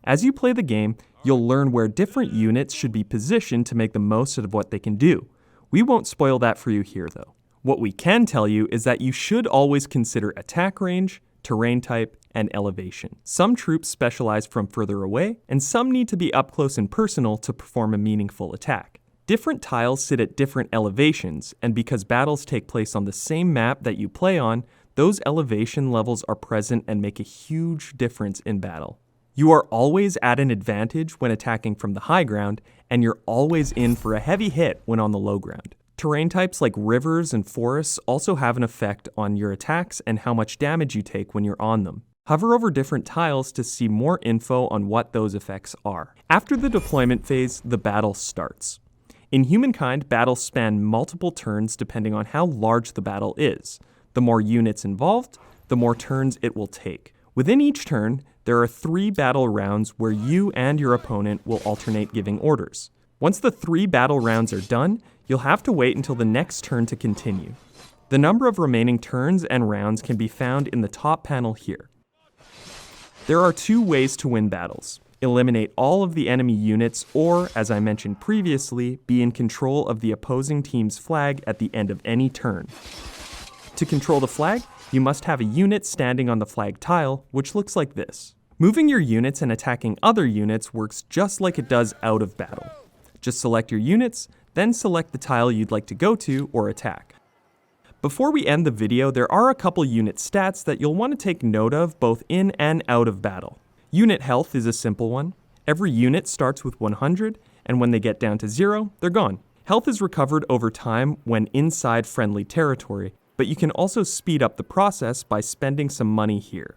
As you play the game, you'll learn where different units should be positioned to make the most of what they can do. We won't spoil that for you here though. What we can tell you is that you should always consider attack range, terrain type, and elevation. Some troops specialize from further away, and some need to be up close and personal to perform a meaningful attack. Different tiles sit at different elevations, and because battles take place on the same map that you play on, those elevation levels are present and make a huge difference in battle. You are always at an advantage when attacking from the high ground, and you're always in for a heavy hit when on the low ground. Terrain types like rivers and forests also have an effect on your attacks and how much damage you take when you're on them. Hover over different tiles to see more info on what those effects are. After the deployment phase, the battle starts. In Humankind, battles span multiple turns depending on how large the battle is. The more units involved, the more turns it will take. Within each turn, there are 3 battle rounds where you and your opponent will alternate giving orders. Once the 3 battle rounds are done, you'll have to wait until the next turn to continue. The number of remaining turns and rounds can be found in the top panel here. There are 2 ways to win battles. Eliminate all of the enemy units, or, as I mentioned previously, be in control of the opposing team's flag at the end of any turn. To control the flag, you must have a unit standing on the flag tile, which looks like this. Moving your units and attacking other units works just like it does out of battle. Just select your units, then select the tile you'd like to go to or attack. Before we end the video, there are a couple unit stats that you'll want to take note of both in and out of battle. Unit health is a simple one. Every unit starts with 100, and when they get down to 0, they're gone. Health is recovered over time when inside friendly territory, but you can also speed up the process by spending some money here.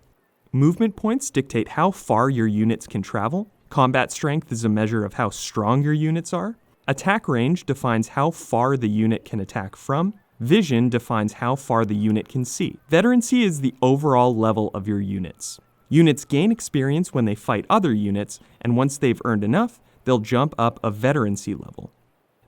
Movement points dictate how far your units can travel. Combat strength is a measure of how strong your units are. Attack range defines how far the unit can attack from. Vision defines how far the unit can see. Veterancy is the overall level of your units. Units gain experience when they fight other units, and once they've earned enough, they'll jump up a veterancy level.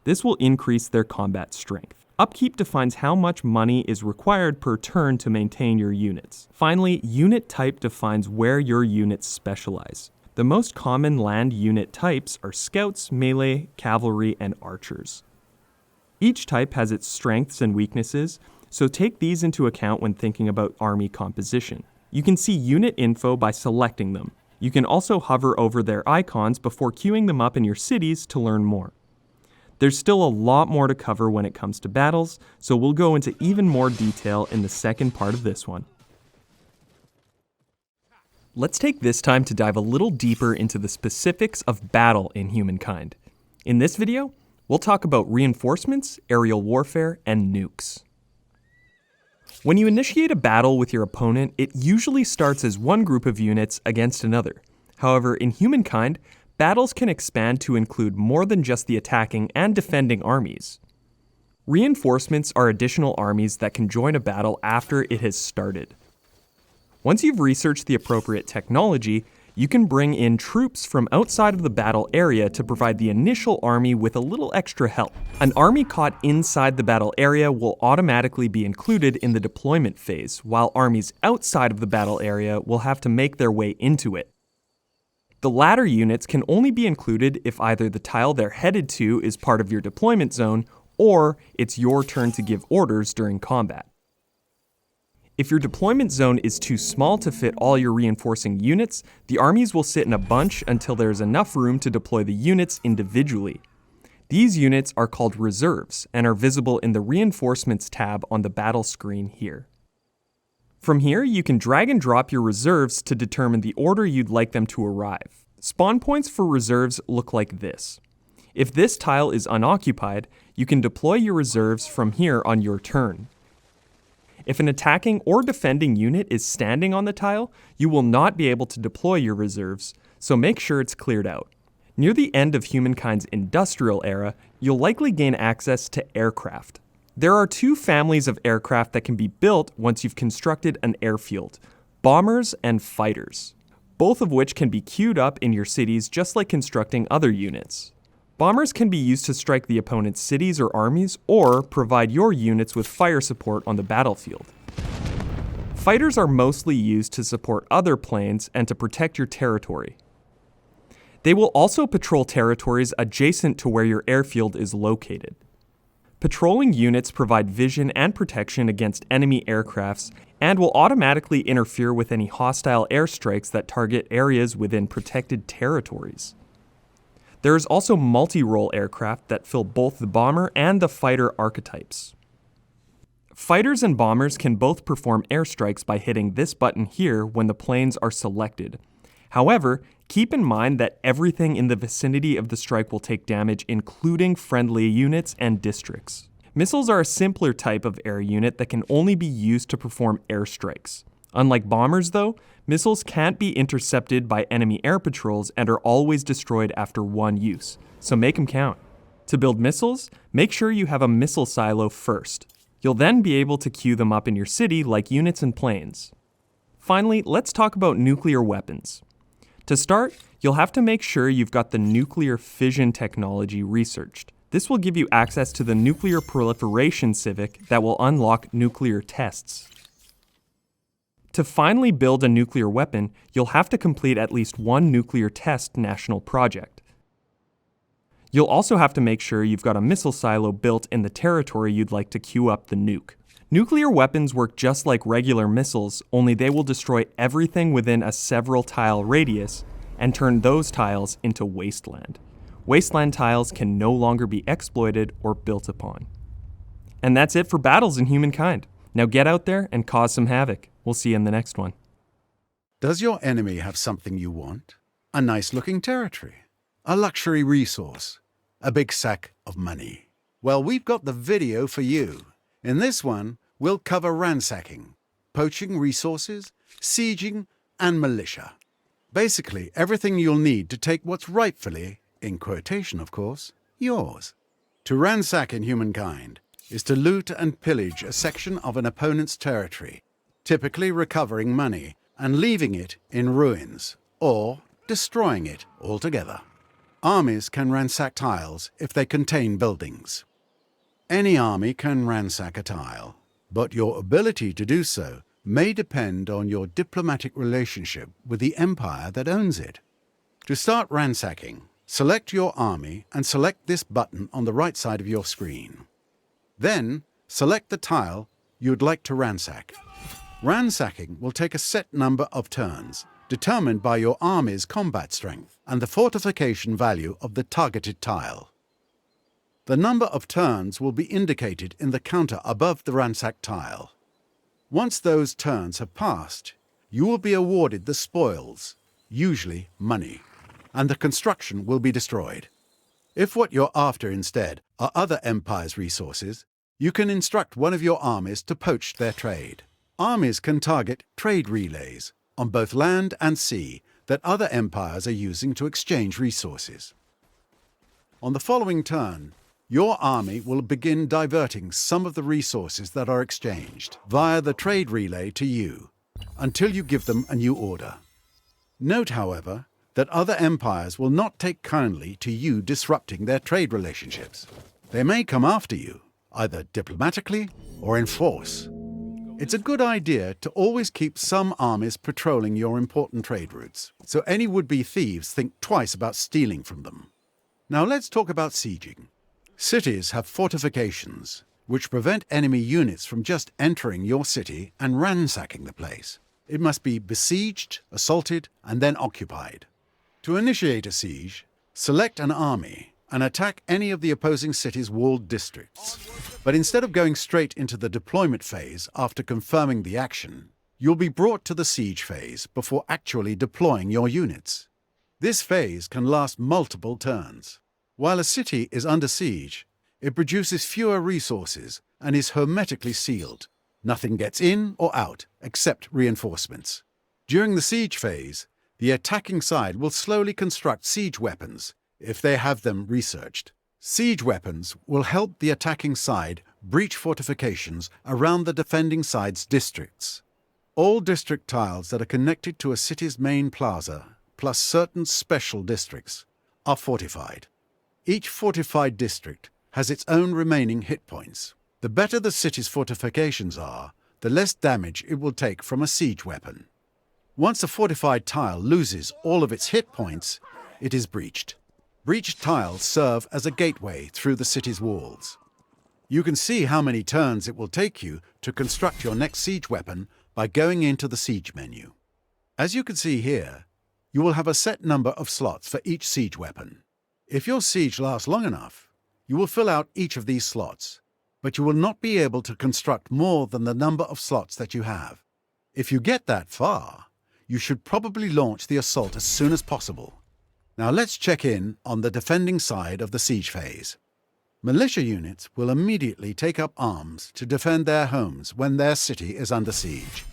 This will increase their combat strength. Upkeep defines how much money is required per turn to maintain your units. Finally, unit type defines where your units specialize. The most common land unit types are scouts, melee, cavalry, and archers. Each type has its strengths and weaknesses, so take these into account when thinking about army composition. You can see unit info by selecting them. You can also hover over their icons before queuing them up in your cities to learn more. There's still a lot more to cover when it comes to battles, so we'll go into even more detail in the second part of this one. Let's take this time to dive a little deeper into the specifics of battle in humankind. In this video, we'll talk about reinforcements, aerial warfare, and nukes. When you initiate a battle with your opponent, it usually starts as one group of units against another. However, in humankind, battles can expand to include more than just the attacking and defending armies. Reinforcements are additional armies that can join a battle after it has started. Once you've researched the appropriate technology, you can bring in troops from outside of the battle area to provide the initial army with a little extra help. An army caught inside the battle area will automatically be included in the deployment phase, while armies outside of the battle area will have to make their way into it. The latter units can only be included if either the tile they're headed to is part of your deployment zone, or it's your turn to give orders during combat. If your deployment zone is too small to fit all your reinforcing units, the armies will sit in a bunch until there's enough room to deploy the units individually. These units are called reserves and are visible in the Reinforcements tab on the battle screen here. From here, you can drag and drop your reserves to determine the order you'd like them to arrive. Spawn points for reserves look like this. If this tile is unoccupied, you can deploy your reserves from here on your turn. If an attacking or defending unit is standing on the tile, you will not be able to deploy your reserves, so make sure it's cleared out. Near the end of humankind's industrial era, you'll likely gain access to aircraft. There are two families of aircraft that can be built once you've constructed an airfield: bombers and fighters, both of which can be queued up in your cities just like constructing other units. Bombers can be used to strike the opponent's cities or armies, or provide your units with fire support on the battlefield. Fighters are mostly used to support other planes and to protect your territory. They will also patrol territories adjacent to where your airfield is located. Patrolling units provide vision and protection against enemy aircrafts and will automatically interfere with any hostile airstrikes that target areas within protected territories. There is also multi-role aircraft that fill both the bomber and the fighter archetypes. Fighters and bombers can both perform airstrikes by hitting this button here when the planes are selected. However, keep in mind that everything in the vicinity of the strike will take damage, including friendly units and districts. Missiles are a simpler type of air unit that can only be used to perform airstrikes. Unlike bombers, though, missiles can't be intercepted by enemy air patrols and are always destroyed after one use, so make them count. To build missiles, make sure you have a missile silo first. You'll then be able to queue them up in your city like units and planes. Finally, let's talk about nuclear weapons. To start, you'll have to make sure you've got the nuclear fission technology researched. This will give you access to the nuclear proliferation civic that will unlock nuclear tests. To finally build a nuclear weapon, you'll have to complete at least one nuclear test national project. You'll also have to make sure you've got a missile silo built in the territory you'd like to queue up the nuke. Nuclear weapons work just like regular missiles, only they will destroy everything within a several tile radius and turn those tiles into wasteland. Wasteland tiles can no longer be exploited or built upon. And that's it for battles in humankind. Now get out there and cause some havoc. We'll see you in the next one. Does your enemy have something you want? A nice-looking territory? A luxury resource? A big sack of money? Well, we've got the video for you. In this one, we'll cover ransacking, poaching resources, sieging, and militia. Basically, everything you'll need to take what's rightfully, in quotation of course, yours. To ransack in humankind is to loot and pillage a section of an opponent's territory, typically recovering money and leaving it in ruins, or destroying it altogether. Armies can ransack tiles if they contain buildings. Any army can ransack a tile, but your ability to do so may depend on your diplomatic relationship with the empire that owns it. To start ransacking, select your army and select this button on the right side of your screen. Then, select the tile you'd like to ransack. Ransacking will take a set number of turns, determined by your army's combat strength and the fortification value of the targeted tile. The number of turns will be indicated in the counter above the ransacked tile. Once those turns have passed, you will be awarded the spoils, usually money, and the construction will be destroyed. If what you're after instead are other empires' resources, you can instruct one of your armies to poach their trade. Armies can target trade relays on both land and sea that other empires are using to exchange resources. On the following turn, your army will begin diverting some of the resources that are exchanged via the trade relay to you, until you give them a new order. Note, however, that other empires will not take kindly to you disrupting their trade relationships. They may come after you, either diplomatically or in force. It's a good idea to always keep some armies patrolling your important trade routes, so any would-be thieves think twice about stealing from them. Now let's talk about sieging. Cities have fortifications, which prevent enemy units from just entering your city and ransacking the place. It must be besieged, assaulted, and then occupied. To initiate a siege, select an army and attack any of the opposing city's walled districts. But instead of going straight into the deployment phase after confirming the action, you'll be brought to the siege phase before actually deploying your units. This phase can last multiple turns. While a city is under siege, it produces fewer resources and is hermetically sealed. Nothing gets in or out except reinforcements. During the siege phase, the attacking side will slowly construct siege weapons if they have them researched. Siege weapons will help the attacking side breach fortifications around the defending side's districts. All district tiles that are connected to a city's main plaza, plus certain special districts, are fortified. Each fortified district has its own remaining hit points. The better the city's fortifications are, the less damage it will take from a siege weapon. Once a fortified tile loses all of its hit points, it is breached. Breached tiles serve as a gateway through the city's walls. You can see how many turns it will take you to construct your next siege weapon by going into the siege menu. As you can see here, you will have a set number of slots for each siege weapon. If your siege lasts long enough, you will fill out each of these slots, but you will not be able to construct more than the number of slots that you have. If you get that far, you should probably launch the assault as soon as possible. Now let's check in on the defending side of the siege phase. Militia units will immediately take up arms to defend their homes when their city is under siege.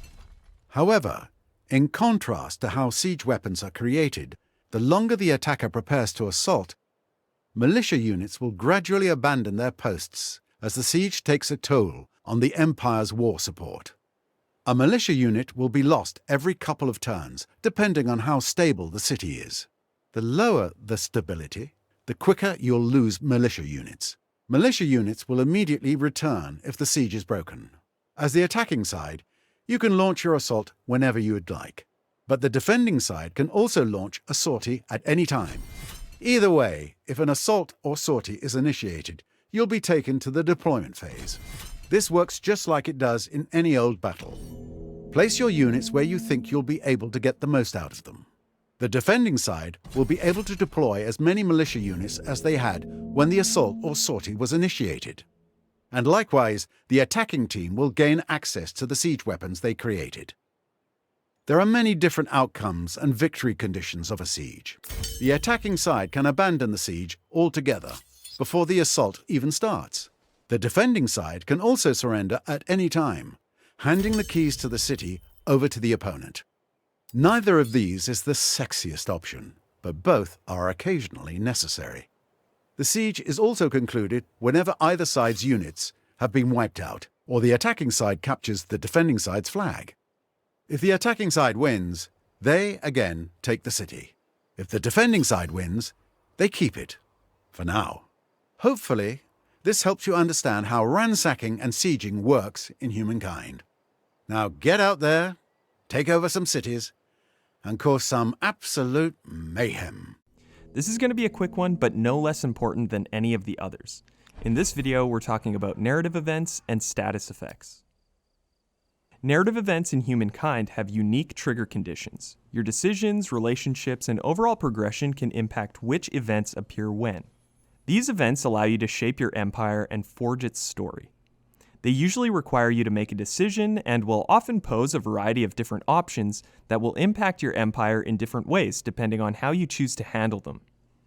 However, in contrast to how siege weapons are created, the longer the attacker prepares to assault, militia units will gradually abandon their posts as the siege takes a toll on the Empire's war support. A militia unit will be lost every couple of turns, depending on how stable the city is. The lower the stability, the quicker you'll lose militia units. Militia units will immediately return if the siege is broken. As the attacking side, you can launch your assault whenever you would like, but the defending side can also launch a sortie at any time. Either way, if an assault or sortie is initiated, you'll be taken to the deployment phase. This works just like it does in any old battle. Place your units where you think you'll be able to get the most out of them. The defending side will be able to deploy as many militia units as they had when the assault or sortie was initiated. And likewise, the attacking team will gain access to the siege weapons they created. There are many different outcomes and victory conditions of a siege. The attacking side can abandon the siege altogether before the assault even starts. The defending side can also surrender at any time, handing the keys to the city over to the opponent. Neither of these is the sexiest option, but both are occasionally necessary. The siege is also concluded whenever either side's units have been wiped out, or the attacking side captures the defending side's flag. If the attacking side wins, they again take the city. If the defending side wins, they keep it, for now. Hopefully, this helps you understand how ransacking and sieging works in humankind. Now get out there, take over some cities, and cause some absolute mayhem. This is going to be a quick one, but no less important than any of the others. In this video, we're talking about narrative events and status effects. Narrative events in humankind have unique trigger conditions. Your decisions, relationships, and overall progression can impact which events appear when. These events allow you to shape your empire and forge its story. They usually require you to make a decision and will often pose a variety of different options that will impact your empire in different ways depending on how you choose to handle them.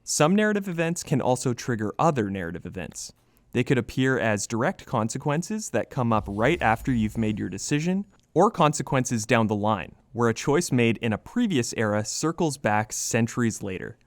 Some narrative events can also trigger other narrative events. They could appear as direct consequences that come up right after you've made your decision, or consequences down the line, where a choice made in a previous era circles back centuries later.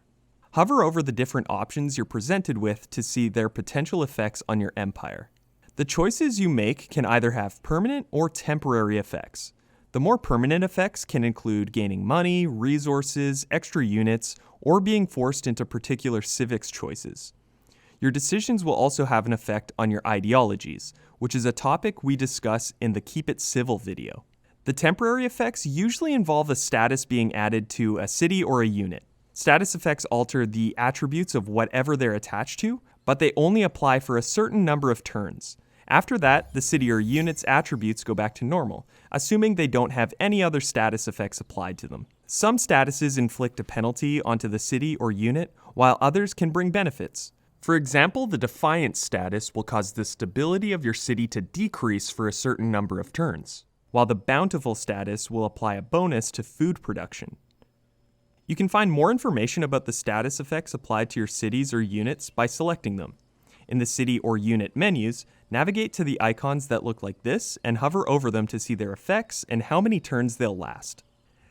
Hover over the different options you're presented with to see their potential effects on your empire. The choices you make can either have permanent or temporary effects. The more permanent effects can include gaining money, resources, extra units, or being forced into particular civics choices. Your decisions will also have an effect on your ideologies, which is a topic we discuss in the Keep It Civil video. The temporary effects usually involve a status being added to a city or a unit. Status effects alter the attributes of whatever they're attached to, but they only apply for a certain number of turns. After that, the city or unit's attributes go back to normal, assuming they don't have any other status effects applied to them. Some statuses inflict a penalty onto the city or unit, while others can bring benefits. For example, the Defiant status will cause the stability of your city to decrease for a certain number of turns, while the Bountiful status will apply a bonus to food production. You can find more information about the status effects applied to your cities or units by selecting them. In the city or unit menus, navigate to the icons that look like this and hover over them to see their effects and how many turns they'll last.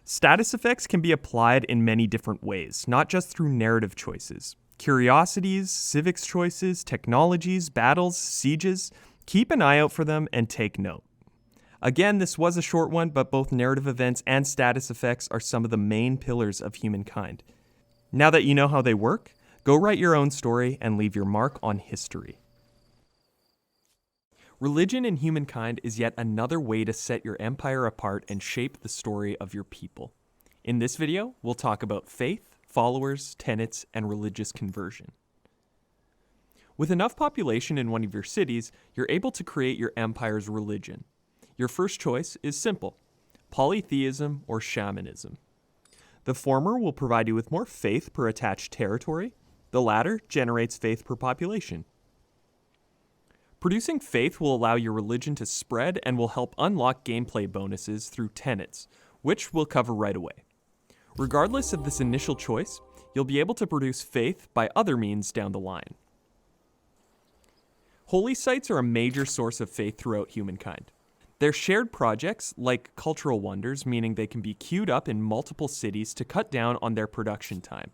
Status effects can be applied in many different ways, not just through narrative choices. Curiosities, civics choices, technologies, battles, sieges. Keep an eye out for them and take note. Again, this was a short one, but both narrative events and status effects are some of the main pillars of humankind. Now that you know how they work, go write your own story and leave your mark on history. Religion in humankind is yet another way to set your empire apart and shape the story of your people. In this video, we'll talk about faith, followers, tenets, and religious conversion. With enough population in one of your cities, you're able to create your empire's religion. Your first choice is simple: polytheism or shamanism. The former will provide you with more faith per attached territory. The latter generates faith per population. Producing faith will allow your religion to spread and will help unlock gameplay bonuses through tenets, which we'll cover right away. Regardless of this initial choice, you'll be able to produce faith by other means down the line. Holy sites are a major source of faith throughout humankind. They're shared projects like cultural wonders, meaning they can be queued up in multiple cities to cut down on their production time.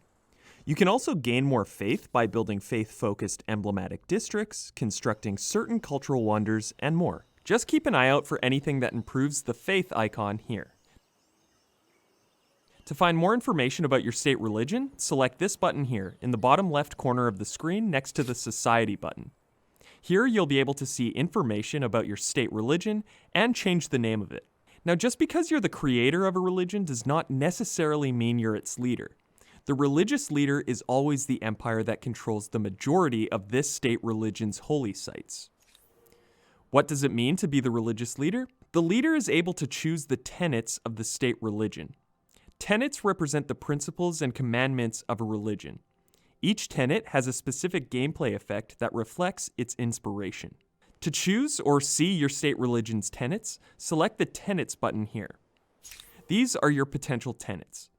You can also gain more faith by building faith-focused emblematic districts, constructing certain cultural wonders, and more. Just keep an eye out for anything that improves the faith icon here. To find more information about your state religion, select this button here in the bottom left corner of the screen next to the Society button. Here you'll be able to see information about your state religion and change the name of it. Now, just because you're the creator of a religion does not necessarily mean you're its leader. The religious leader is always the empire that controls the majority of this state religion's holy sites. What does it mean to be the religious leader? The leader is able to choose the tenets of the state religion. Tenets represent the principles and commandments of a religion. Each tenet has a specific gameplay effect that reflects its inspiration. To choose or see your state religion's tenets, select the Tenets button here. These are your potential tenets.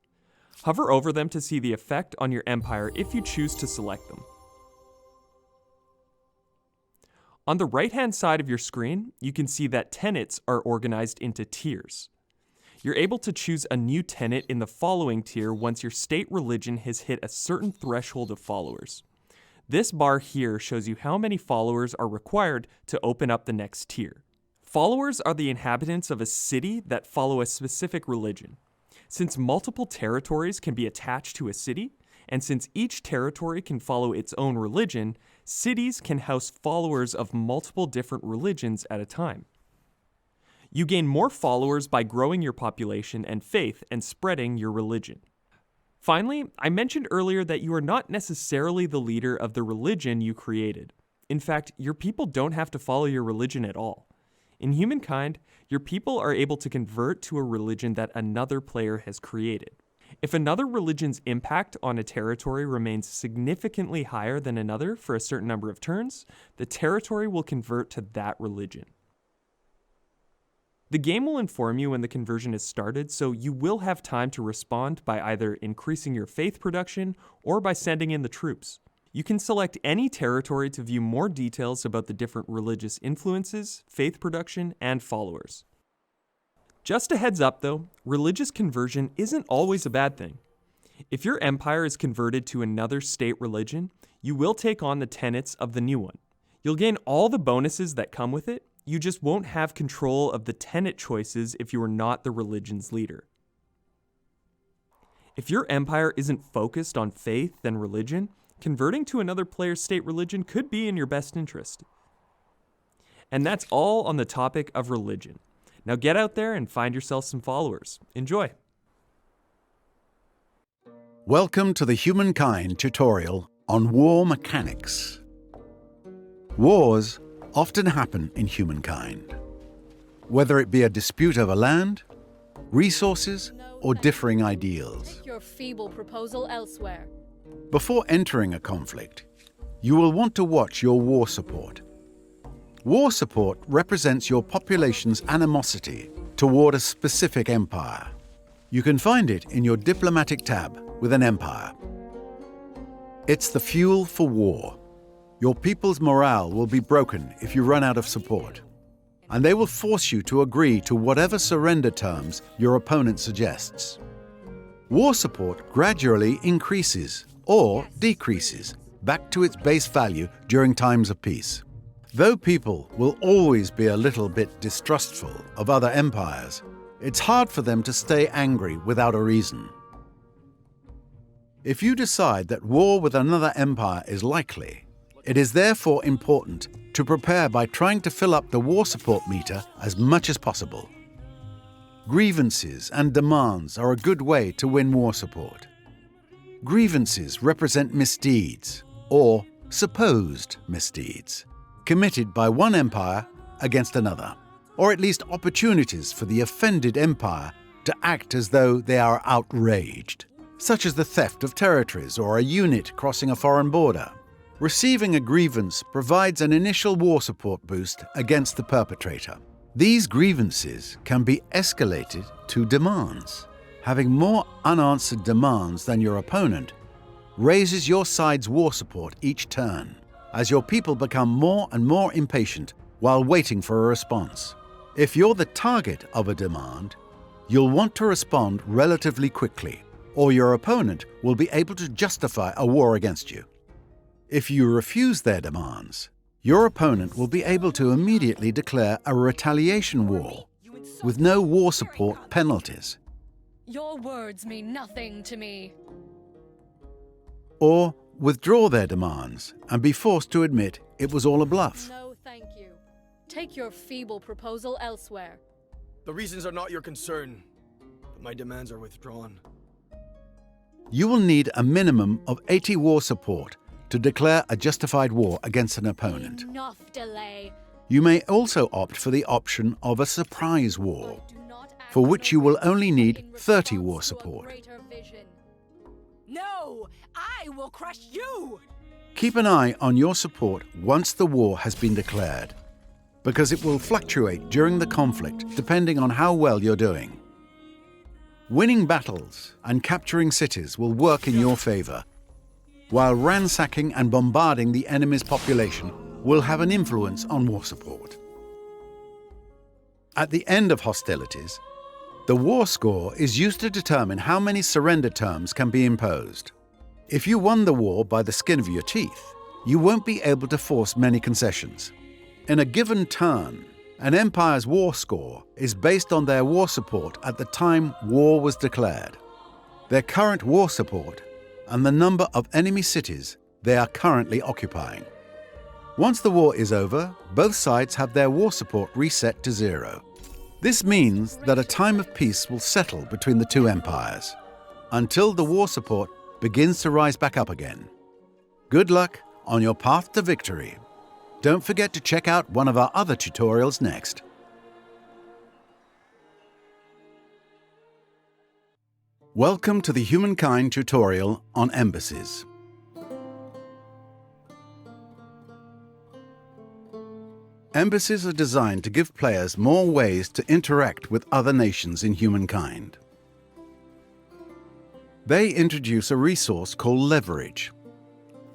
Hover over them to see the effect on your empire if you choose to select them. On the right-hand side of your screen, you can see that tenets are organized into tiers. You're able to choose a new tenet in the following tier once your state religion has hit a certain threshold of followers. This bar here shows you how many followers are required to open up the next tier. Followers are the inhabitants of a city that follow a specific religion. Since multiple territories can be attached to a city, and since each territory can follow its own religion, cities can house followers of multiple different religions at a time. You gain more followers by growing your population and faith and spreading your religion. Finally, I mentioned earlier that you are not necessarily the leader of the religion you created. In fact, your people don't have to follow your religion at all. In Humankind, your people are able to convert to a religion that another player has created. If another religion's impact on a territory remains significantly higher than another for a certain number of turns, the territory will convert to that religion. The game will inform you when the conversion is started, so you will have time to respond by either increasing your faith production or by sending in the troops. You can select any territory to view more details about the different religious influences, faith production, and followers. Just a heads up though, religious conversion isn't always a bad thing. If your empire is converted to another state religion, you will take on the tenets of the new one. You'll gain all the bonuses that come with it. You just won't have control of the tenet choices if you are not the religion's leader. If your empire isn't focused on faith and religion, converting to another player's state religion could be in your best interest. And that's all on the topic of religion. Now get out there and find yourself some followers. Enjoy. Welcome to the Humankind tutorial on war mechanics. Wars often happen in humankind, whether it be a dispute over land, resources, or differing ideals. Take your feeble proposal elsewhere. Before entering a conflict, you will want to watch your war support. War support represents your population's animosity toward a specific empire. You can find it in your diplomatic tab with an empire. It's the fuel for war. Your people's morale will be broken if you run out of support, and they will force you to agree to whatever surrender terms your opponent suggests. War support gradually increases or decreases back to its base value during times of peace. Though people will always be a little bit distrustful of other empires, it's hard for them to stay angry without a reason. If you decide that war with another empire is likely, it is therefore important to prepare by trying to fill up the war support meter as much as possible. Grievances and demands are a good way to win war support. Grievances represent misdeeds, or supposed misdeeds, committed by one empire against another, or at least opportunities for the offended empire to act as though they are outraged, such as the theft of territories or a unit crossing a foreign border. Receiving a grievance provides an initial war support boost against the perpetrator. These grievances can be escalated to demands. Having more unanswered demands than your opponent raises your side's war support each turn, as your people become more and more impatient while waiting for a response. If you're the target of a demand, you'll want to respond relatively quickly, or your opponent will be able to justify a war against you. If you refuse their demands, your opponent will be able to immediately declare a retaliation war with no war support penalties. Your words mean nothing to me. Or withdraw their demands and be forced to admit it was all a bluff. No, thank you. Take your feeble proposal elsewhere. The reasons are not your concern, but my demands are withdrawn. You will need a minimum of 80 war support to declare a justified war against an opponent. Enough delay. You may also opt for the option of a surprise war, for which you will only need 30 war support. No, I will crush you! Keep an eye on your support once the war has been declared, because it will fluctuate during the conflict depending on how well you're doing. Winning battles and capturing cities will work in your favor, while ransacking and bombarding the enemy's population will have an influence on war support. At the end of hostilities, The war score is used to determine how many surrender terms can be imposed. If you won the war by the skin of your teeth, you won't be able to force many concessions. In a given turn, an empire's war score is based on their war support at the time war was declared, their current war support, and the number of enemy cities they are currently occupying. Once the war is over, both sides have their war support reset to 0. This means that a time of peace will settle between the two empires, until the war support begins to rise back up again. Good luck on your path to victory. Don't forget to check out one of our other tutorials next. Welcome to the Humankind tutorial on embassies. Embassies are designed to give players more ways to interact with other nations in humankind. They introduce a resource called leverage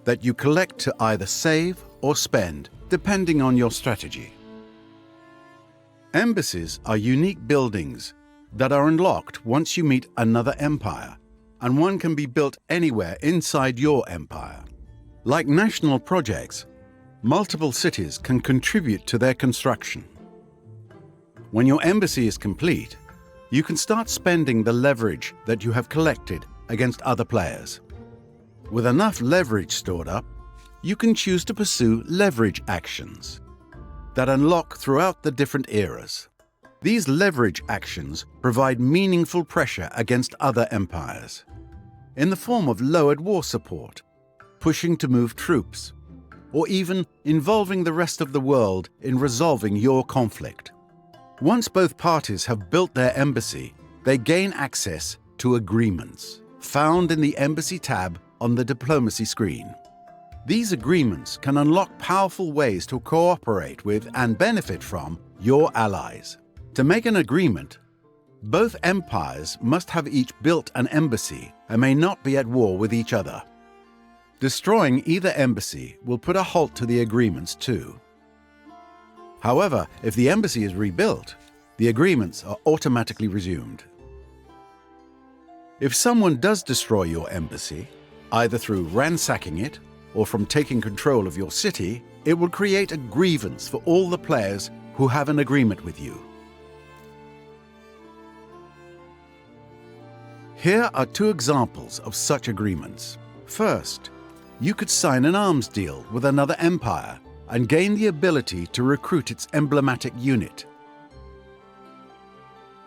that you collect to either save or spend, depending on your strategy. Embassies are unique buildings that are unlocked once you meet another empire, and one can be built anywhere inside your empire. Like national projects, multiple cities can contribute to their construction. When your embassy is complete, you can start spending the leverage that you have collected against other players. With enough leverage stored up, you can choose to pursue leverage actions that unlock throughout the different eras. These leverage actions provide meaningful pressure against other empires, in the form of lowered war support, pushing to move troops, or even involving the rest of the world in resolving your conflict. Once both parties have built their embassy, they gain access to agreements, found in the Embassy tab on the diplomacy screen. These agreements can unlock powerful ways to cooperate with and benefit from your allies. To make an agreement, both empires must have each built an embassy and may not be at war with each other. Destroying either embassy will put a halt to the agreements too. However, if the embassy is rebuilt, the agreements are automatically resumed. If someone does destroy your embassy, either through ransacking it or from taking control of your city, it will create a grievance for all the players who have an agreement with you. Here are two examples of such agreements. First, you could sign an arms deal with another empire and gain the ability to recruit its emblematic unit.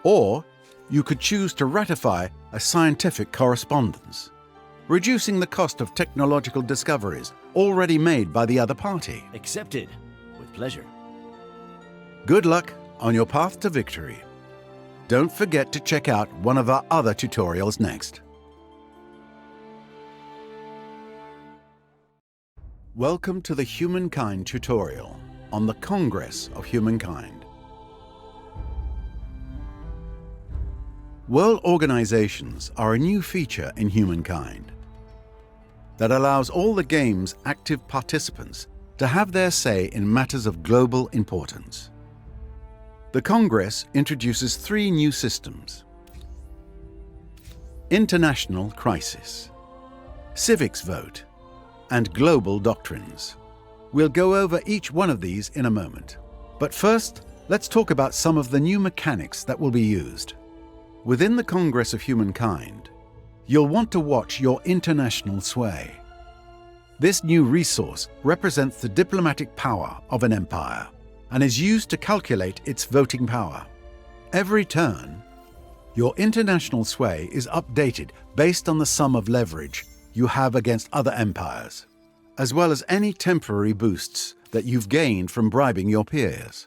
Or you could choose to ratify a scientific correspondence, reducing the cost of technological discoveries already made by the other party. Accepted. With pleasure. Good luck on your path to victory. Don't forget to check out one of our other tutorials next. Welcome to the Humankind tutorial on the Congress of Humankind. World organizations are a new feature in Humankind that allows all the game's active participants to have their say in matters of global importance. The Congress introduces 3 new systems: International Crisis, Civics Vote, and Global Doctrines. We'll go over each one of these in a moment. But first, let's talk about some of the new mechanics that will be used. Within the Congress of Humankind, you'll want to watch your international sway. This new resource represents the diplomatic power of an empire and is used to calculate its voting power. Every turn, your international sway is updated based on the sum of leverage you have against other empires, as well as any temporary boosts that you've gained from bribing your peers.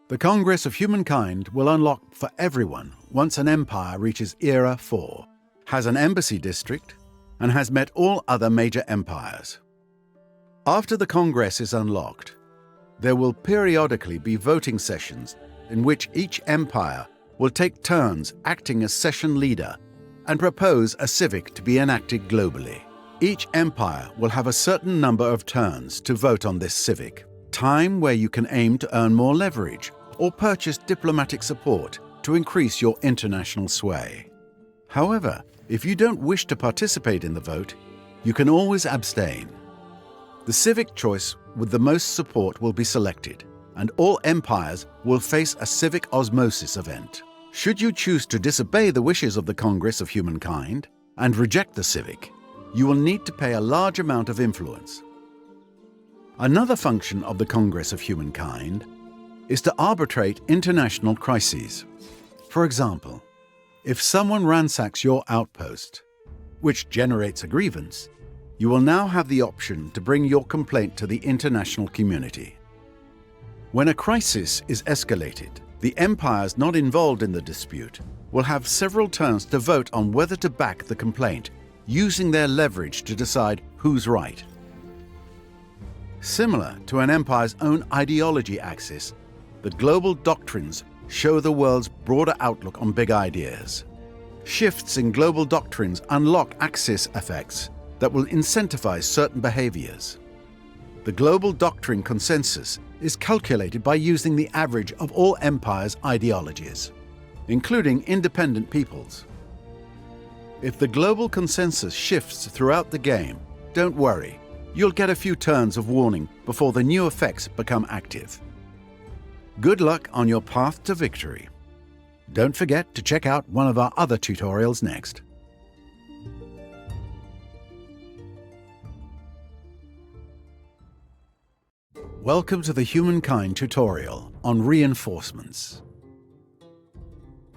The Congress of Humankind will unlock for everyone once an empire reaches Era 4, has an embassy district, and has met all other major empires. After the Congress is unlocked, there will periodically be voting sessions in which each empire will take turns acting as session leader and propose a civic to be enacted globally. Each empire will have a certain number of turns to vote on this civic, time where you can aim to earn more leverage or purchase diplomatic support to increase your international sway. However, if you don't wish to participate in the vote, you can always abstain. The civic choice with the most support will be selected, and all empires will face a civic osmosis event. Should you choose to disobey the wishes of the Congress of Humankind and reject the civic, you will need to pay a large amount of influence. Another function of the Congress of Humankind is to arbitrate international crises. For example, if someone ransacks your outpost, which generates a grievance, you will now have the option to bring your complaint to the international community. When a crisis is escalated, the empires not involved in the dispute will have several turns to vote on whether to back the complaint, using their leverage to decide who's right. Similar to an empire's own ideology axis, the global doctrines show the world's broader outlook on big ideas. Shifts in global doctrines unlock axis effects that will incentivize certain behaviors. The global doctrine consensus is calculated by using the average of all empires' ideologies, including independent peoples. If the global consensus shifts throughout the game, don't worry, you'll get a few turns of warning before the new effects become active. Good luck on your path to victory. Don't forget to check out one of our other tutorials next. Welcome to the Humankind tutorial on reinforcements.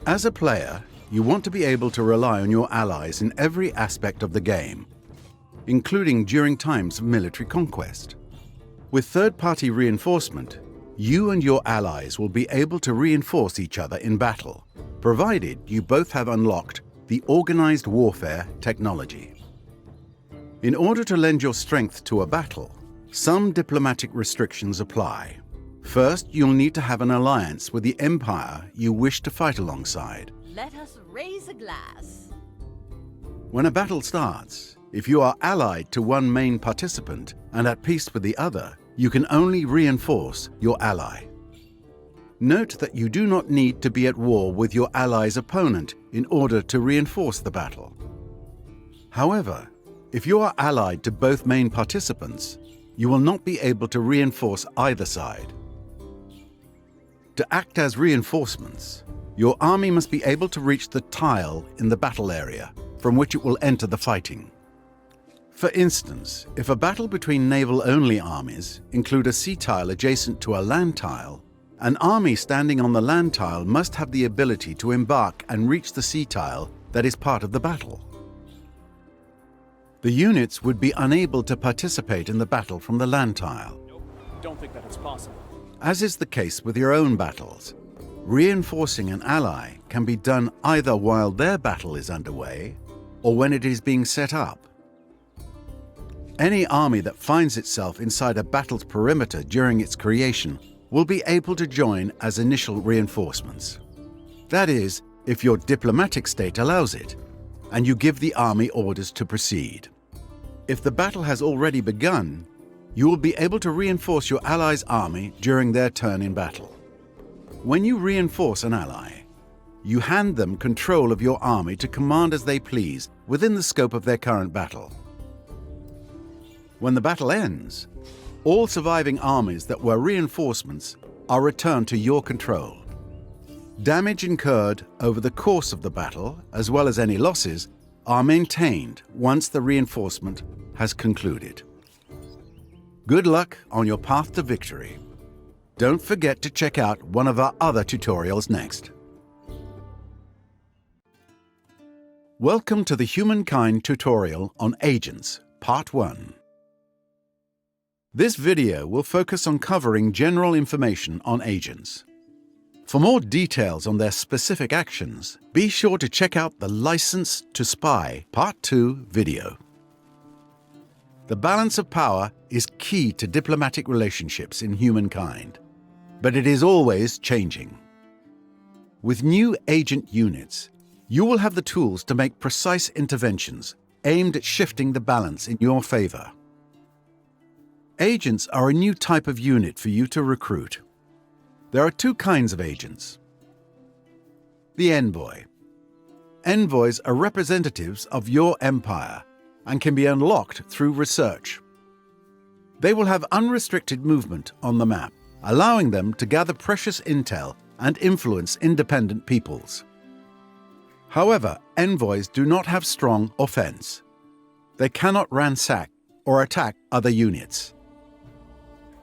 As a player, you want to be able to rely on your allies in every aspect of the game, including during times of military conquest. With third-party reinforcement, you and your allies will be able to reinforce each other in battle, provided you both have unlocked the organized warfare technology. In order to lend your strength to a battle, some diplomatic restrictions apply. First, you'll need to have an alliance with the empire you wish to fight alongside. Let us raise a glass. When a battle starts, if you are allied to one main participant and at peace with the other, you can only reinforce your ally. Note that you do not need to be at war with your ally's opponent in order to reinforce the battle. However, if you are allied to both main participants, you will not be able to reinforce either side. To act as reinforcements, your army must be able to reach the tile in the battle area from which it will enter the fighting. For instance, if a battle between naval-only armies include a sea tile adjacent to a land tile, an army standing on the land tile must have the ability to embark and reach the sea tile that is part of the battle. The units would be unable to participate in the battle from the land tile. Nope, don't think that it's possible. As is the case with your own battles, reinforcing an ally can be done either while their battle is underway or when it is being set up. Any army that finds itself inside a battle's perimeter during its creation will be able to join as initial reinforcements. That is, if your diplomatic state allows it, and you give the army orders to proceed. If the battle has already begun, you will be able to reinforce your ally's army during their turn in battle. When you reinforce an ally, you hand them control of your army to command as they please within the scope of their current battle. When the battle ends, all surviving armies that were reinforcements are returned to your control. Damage incurred over the course of the battle, as well as any losses, are maintained once the reinforcement has concluded. Good luck on your path to victory. Don't forget to check out one of our other tutorials next. Welcome to the Humankind tutorial on Agents, Part 1. This video will focus on covering general information on agents. For more details on their specific actions, be sure to check out the License to Spy Part 2 video. The balance of power is key to diplomatic relationships in humankind, but it is always changing. With new agent units, you will have the tools to make precise interventions aimed at shifting the balance in your favor. Agents are a new type of unit for you to recruit. There are two kinds of agents. the envoy. Envoys are representatives of your empire and can be unlocked through research. They will have unrestricted movement on the map, allowing them to gather precious intel and influence independent peoples. However, envoys do not have strong offense. They cannot ransack or attack other units.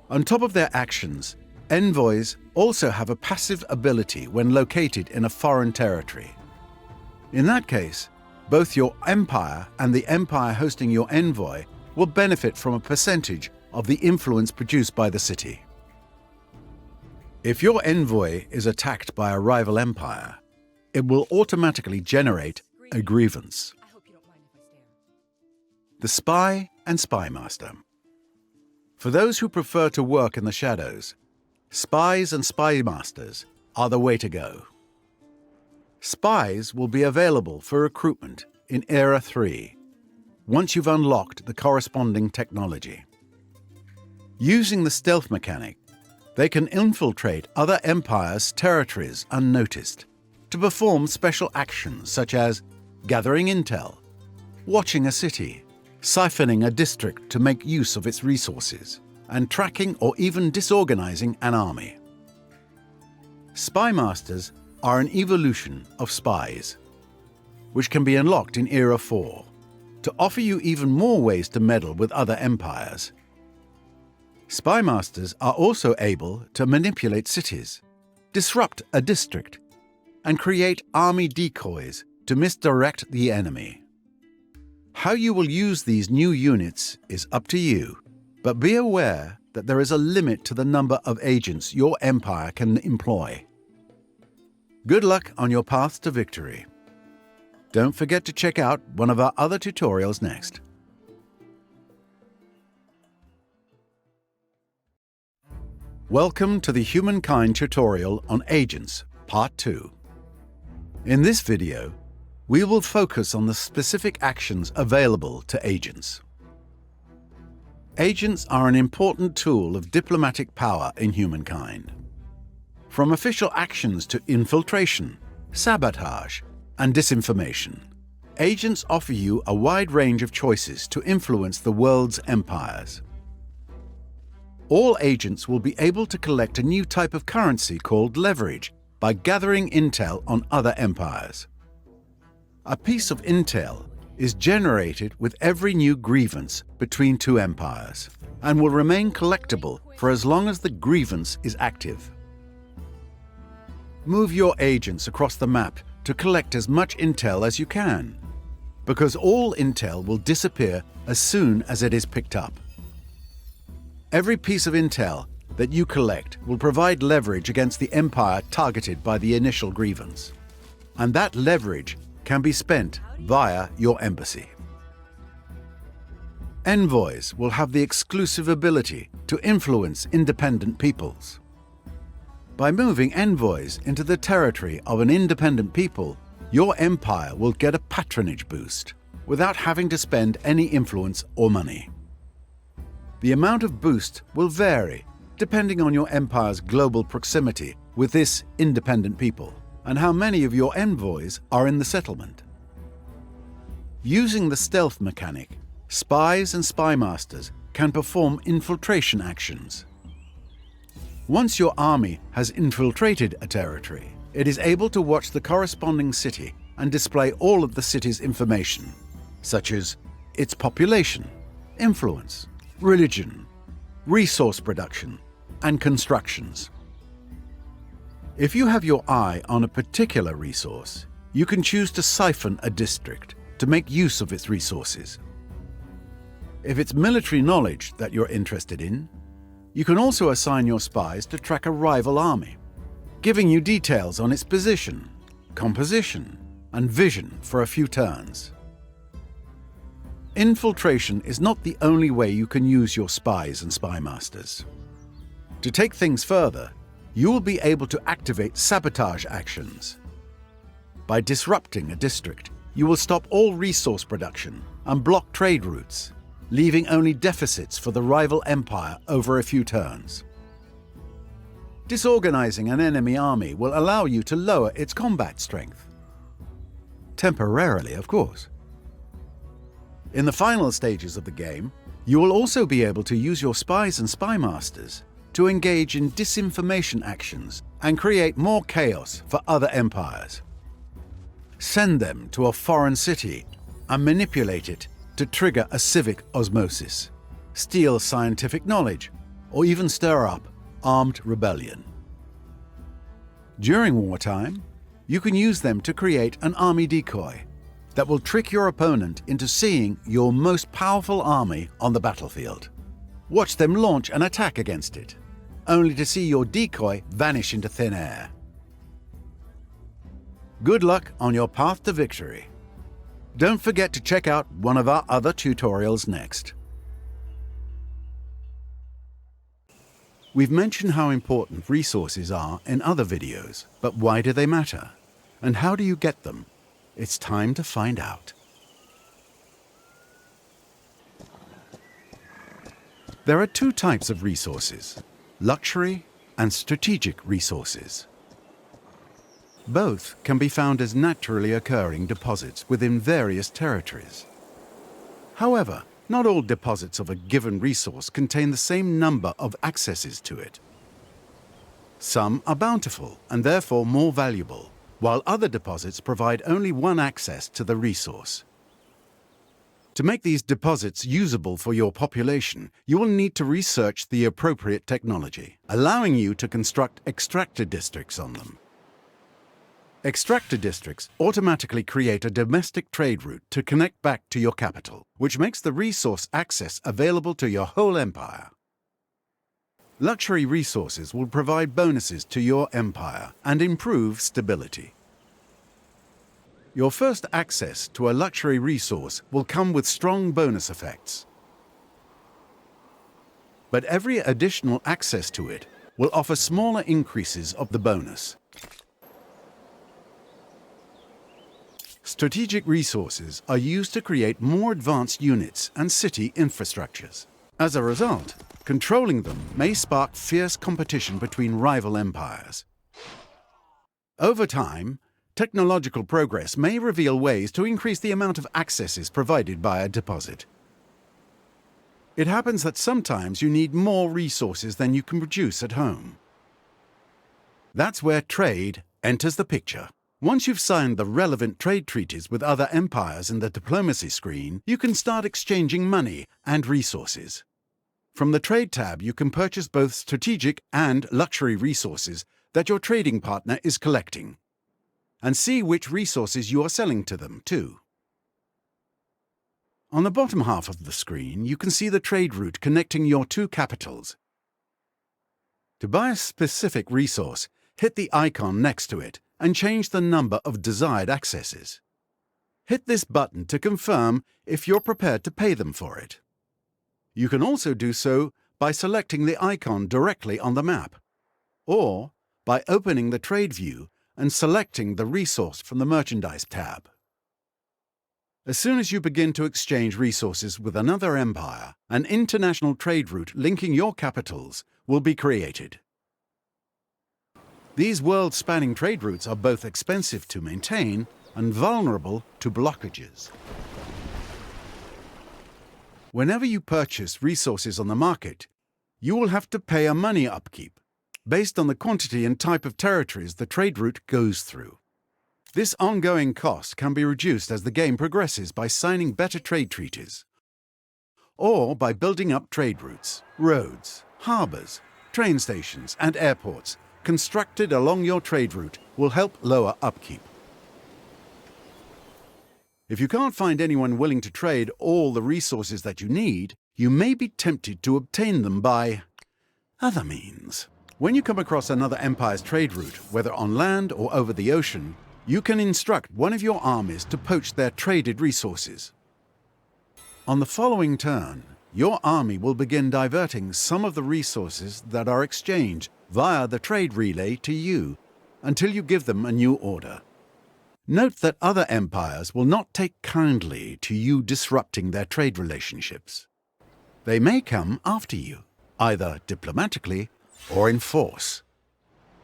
On top of their actions, envoys also have a passive ability when located in a foreign territory. In that case, both your empire and the empire hosting your envoy will benefit from a percentage of the influence produced by the city. If your envoy is attacked by a rival empire, it will automatically generate a grievance. The spy and spy master. For those who prefer to work in the shadows, spies and spy masters are the way to go. Spies will be available for recruitment in Era 3, once you've unlocked the corresponding technology. Using the stealth mechanic, they can infiltrate other empires' territories unnoticed to perform special actions such as gathering intel, watching a city, siphoning a district to make use of its resources, and tracking or even disorganizing an army. Spy masters are an evolution of spies, which can be unlocked in Era 4 to offer you even more ways to meddle with other empires. Spy masters are also able to manipulate cities, disrupt a district, and create army decoys to misdirect the enemy. How you will use these new units is up to you, but be aware that there is a limit to the number of agents your empire can employ. Good luck on your path to victory. Don't forget to check out one of our other tutorials next. Welcome to the Humankind tutorial on Agents, Part 2. In this video, we will focus on the specific actions available to agents. Agents are an important tool of diplomatic power in humankind. From official actions to infiltration, sabotage, and disinformation, agents offer you a wide range of choices to influence the world's empires. All agents will be able to collect a new type of currency called leverage by gathering intel on other empires. A piece of intel is generated with every new grievance between two empires and will remain collectible for as long as the grievance is active. Move your agents across the map to collect as much intel as you can, because all intel will disappear as soon as it is picked up. Every piece of intel that you collect will provide leverage against the empire targeted by the initial grievance, and that leverage can be spent via your embassy. Envoys will have the exclusive ability to influence independent peoples. By moving envoys into the territory of an independent people, your empire will get a patronage boost without having to spend any influence or money. The amount of boost will vary depending on your empire's global proximity with this independent people and how many of your envoys are in the settlement. Using the stealth mechanic, spies and spy masters can perform infiltration actions. Once your army has infiltrated a territory, it is able to watch the corresponding city and display all of the city's information, such as its population, influence, religion, resource production, and constructions. If you have your eye on a particular resource, you can choose to siphon a district to make use of its resources. If it's military knowledge that you're interested in, you can also assign your spies to track a rival army, giving you details on its position, composition, and vision for a few turns. Infiltration is not the only way you can use your spies and spy masters. To take things further, you will be able to activate sabotage actions. By disrupting a district, you will stop all resource production and block trade routes, leaving only deficits for the rival empire over a few turns. Disorganizing an enemy army will allow you to lower its combat strength. Temporarily, of course. In the final stages of the game, you will also be able to use your spies and spy masters to engage in disinformation actions and create more chaos for other empires. Send them to a foreign city and manipulate it to trigger a civic osmosis, steal scientific knowledge, or even stir up armed rebellion. During wartime, you can use them to create an army decoy that will trick your opponent into seeing your most powerful army on the battlefield. Watch them launch an attack against it, only to see your decoy vanish into thin air. Good luck on your path to victory. Don't forget to check out one of our other tutorials next. We've mentioned how important resources are in other videos, but why do they matter? And how do you get them? It's time to find out. There are two types of resources: luxury and strategic resources. Both can be found as naturally occurring deposits within various territories. However, not all deposits of a given resource contain the same number of accesses to it. Some are bountiful and therefore more valuable, while other deposits provide only one access to the resource. To make these deposits usable for your population, you will need to research the appropriate technology, allowing you to construct extractor districts on them. Extractor districts automatically create a domestic trade route to connect back to your capital, which makes the resource access available to your whole empire. Luxury resources will provide bonuses to your empire and improve stability. Your first access to a luxury resource will come with strong bonus effects. But every additional access to it will offer smaller increases of the bonus. Strategic resources are used to create more advanced units and city infrastructures. As a result, controlling them may spark fierce competition between rival empires. Over time, technological progress may reveal ways to increase the amount of accesses provided by a deposit. It happens that sometimes you need more resources than you can produce at home. That's where trade enters the picture. Once you've signed the relevant trade treaties with other empires in the diplomacy screen, you can start exchanging money and resources. From the Trade tab, you can purchase both strategic and luxury resources that your trading partner is collecting, and see which resources you are selling to them, too. On the bottom half of the screen, you can see the trade route connecting your two capitals. To buy a specific resource, hit the icon next to it and change the number of desired accesses. Hit this button to confirm if you're prepared to pay them for it. You can also do so by selecting the icon directly on the map, or by opening the trade view and selecting the resource from the Merchandise tab. As soon as you begin to exchange resources with another empire, an international trade route linking your capitals will be created. These world-spanning trade routes are both expensive to maintain and vulnerable to blockages. Whenever you purchase resources on the market, you will have to pay a money upkeep based on the quantity and type of territories the trade route goes through. This ongoing cost can be reduced as the game progresses by signing better trade treaties, or by building up trade routes, roads, harbours, train stations and airports constructed along your trade route will help lower upkeep. If you can't find anyone willing to trade all the resources that you need, you may be tempted to obtain them by other means. When you come across another empire's trade route, whether on land or over the ocean, you can instruct one of your armies to poach their traded resources. On the following turn, your army will begin diverting some of the resources that are exchanged via the trade relay to you until you give them a new order. Note that other empires will not take kindly to you disrupting their trade relationships. They may come after you, either diplomatically or in force.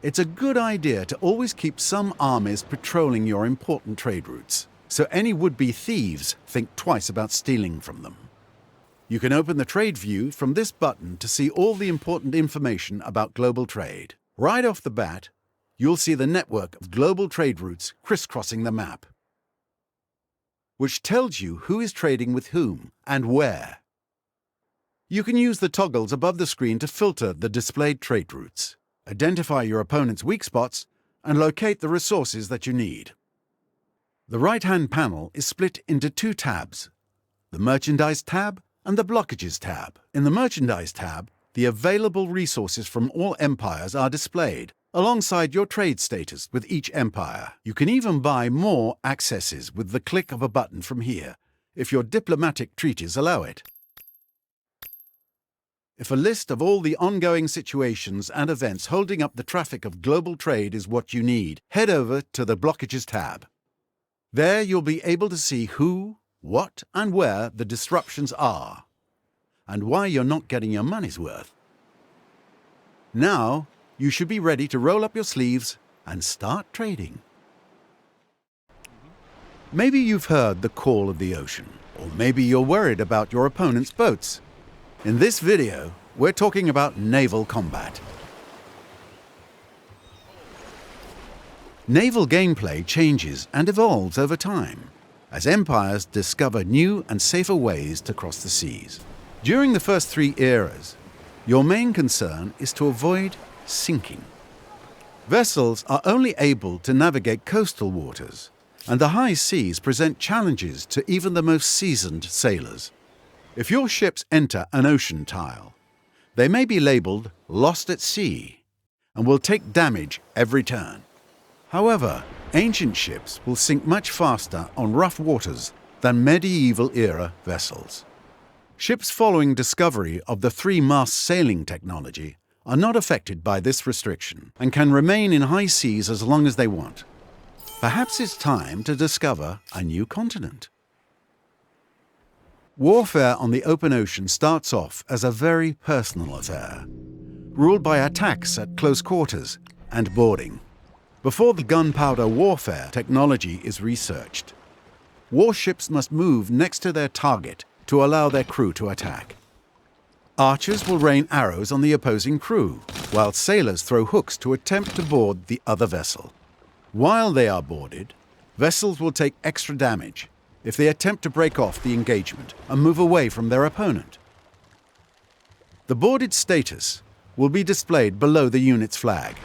it's a good idea to always keep some armies patrolling your important trade routes, so any would-be thieves think twice about stealing from them. You can open the trade view from this button to see all the important information about global trade. Right off the bat, you'll see the network of global trade routes crisscrossing the map, which tells you who is trading with whom and where. You can use the toggles above the screen to filter the displayed trade routes, identify your opponent's weak spots, and locate the resources that you need. The right-hand panel is split into two tabs, the Merchandise tab and the Blockages tab. In the Merchandise tab, the available resources from all empires are displayed, alongside your trade status with each empire. You can even buy more accesses with the click of a button from here, if your diplomatic treaties allow it. If a list of all the ongoing situations and events holding up the traffic of global trade is what you need, head over to the Blockages tab. There you'll be able to see who, what, and where the disruptions are, and why you're not getting your money's worth. Now, you should be ready to roll up your sleeves and start trading. Maybe you've heard the call of the ocean, or maybe you're worried about your opponent's boats. In this video, we're talking about naval combat. Naval gameplay changes and evolves over time, as empires discover new and safer ways to cross the seas. During the first three eras, your main concern is to avoid sinking. Vessels are only able to navigate coastal waters, and the high seas present challenges to even the most seasoned sailors. If your ships enter an ocean tile, they may be labeled lost at sea and will take damage every turn. However, ancient ships will sink much faster on rough waters than medieval-era vessels. Ships following discovery of the three-mast sailing technology are not affected by this restriction and can remain in high seas as long as they want. Perhaps it's time to discover a new continent. Warfare on the open ocean starts off as a very personal affair, ruled by attacks at close quarters and boarding, before the gunpowder warfare technology is researched. Warships must move next to their target to allow their crew to attack. Archers will rain arrows on the opposing crew, while sailors throw hooks to attempt to board the other vessel. While they are boarded, vessels will take extra damage if they attempt to break off the engagement and move away from their opponent. The boarded status will be displayed below the unit's flag.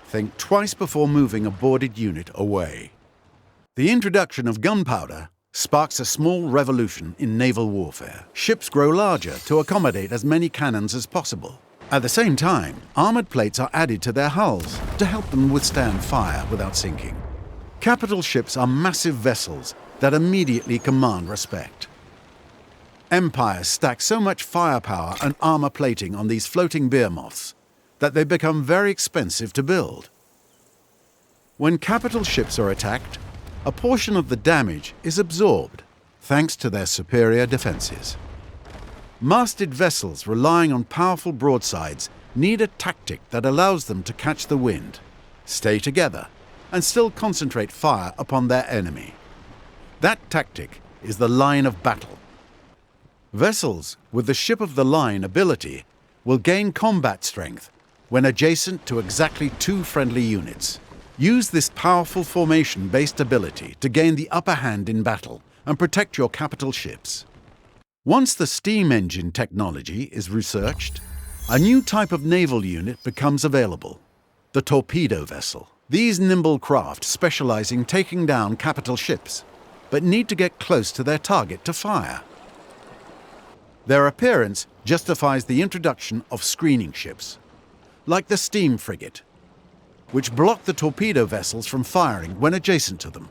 Think twice before moving a boarded unit away. The introduction of gunpowder sparks a small revolution in naval warfare. Ships grow larger to accommodate as many cannons as possible. At the same time, armored plates are added to their hulls to help them withstand fire without sinking. Capital ships are massive vessels that immediately command respect. Empires stack so much firepower and armor plating on these floating behemoths that they become very expensive to build. When capital ships are attacked, a portion of the damage is absorbed thanks to their superior defenses. Masted vessels relying on powerful broadsides need a tactic that allows them to catch the wind, stay together, and still concentrate fire upon their enemy. That tactic is the line of battle. Vessels with the ship of the line ability will gain combat strength when adjacent to exactly two friendly units. Use this powerful formation-based ability to gain the upper hand in battle and protect your capital ships. Once the steam engine technology is researched, a new type of naval unit becomes available, the torpedo vessel. These nimble craft specialize in taking down capital ships, but need to get close to their target to fire. Their appearance justifies the introduction of screening ships, like the steam frigate, which block the torpedo vessels from firing when adjacent to them.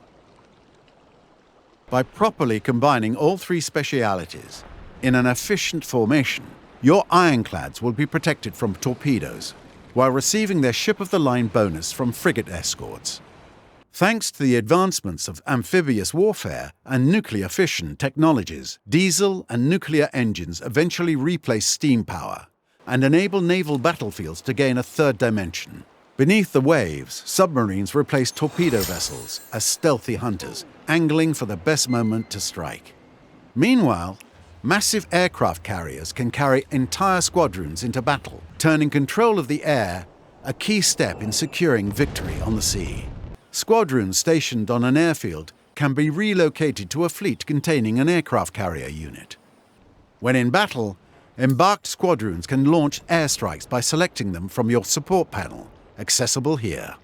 By properly combining all three specialities in an efficient formation, your ironclads will be protected from torpedoes while receiving their ship-of-the-line bonus from frigate escorts. Thanks to the advancements of amphibious warfare and nuclear fission technologies, diesel and nuclear engines eventually replace steam power and enable naval battlefields to gain a third dimension. Beneath the waves, submarines replace torpedo vessels as stealthy hunters, angling for the best moment to strike. Meanwhile, massive aircraft carriers can carry entire squadrons into battle, turning control of the air a key step in securing victory on the sea. Squadrons stationed on an airfield can be relocated to a fleet containing an aircraft carrier unit. When in battle, embarked squadrons can launch airstrikes by selecting them from your support panel, accessible here.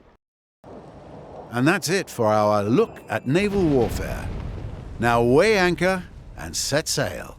And that's it for our look at naval warfare. Now weigh anchor and set sail.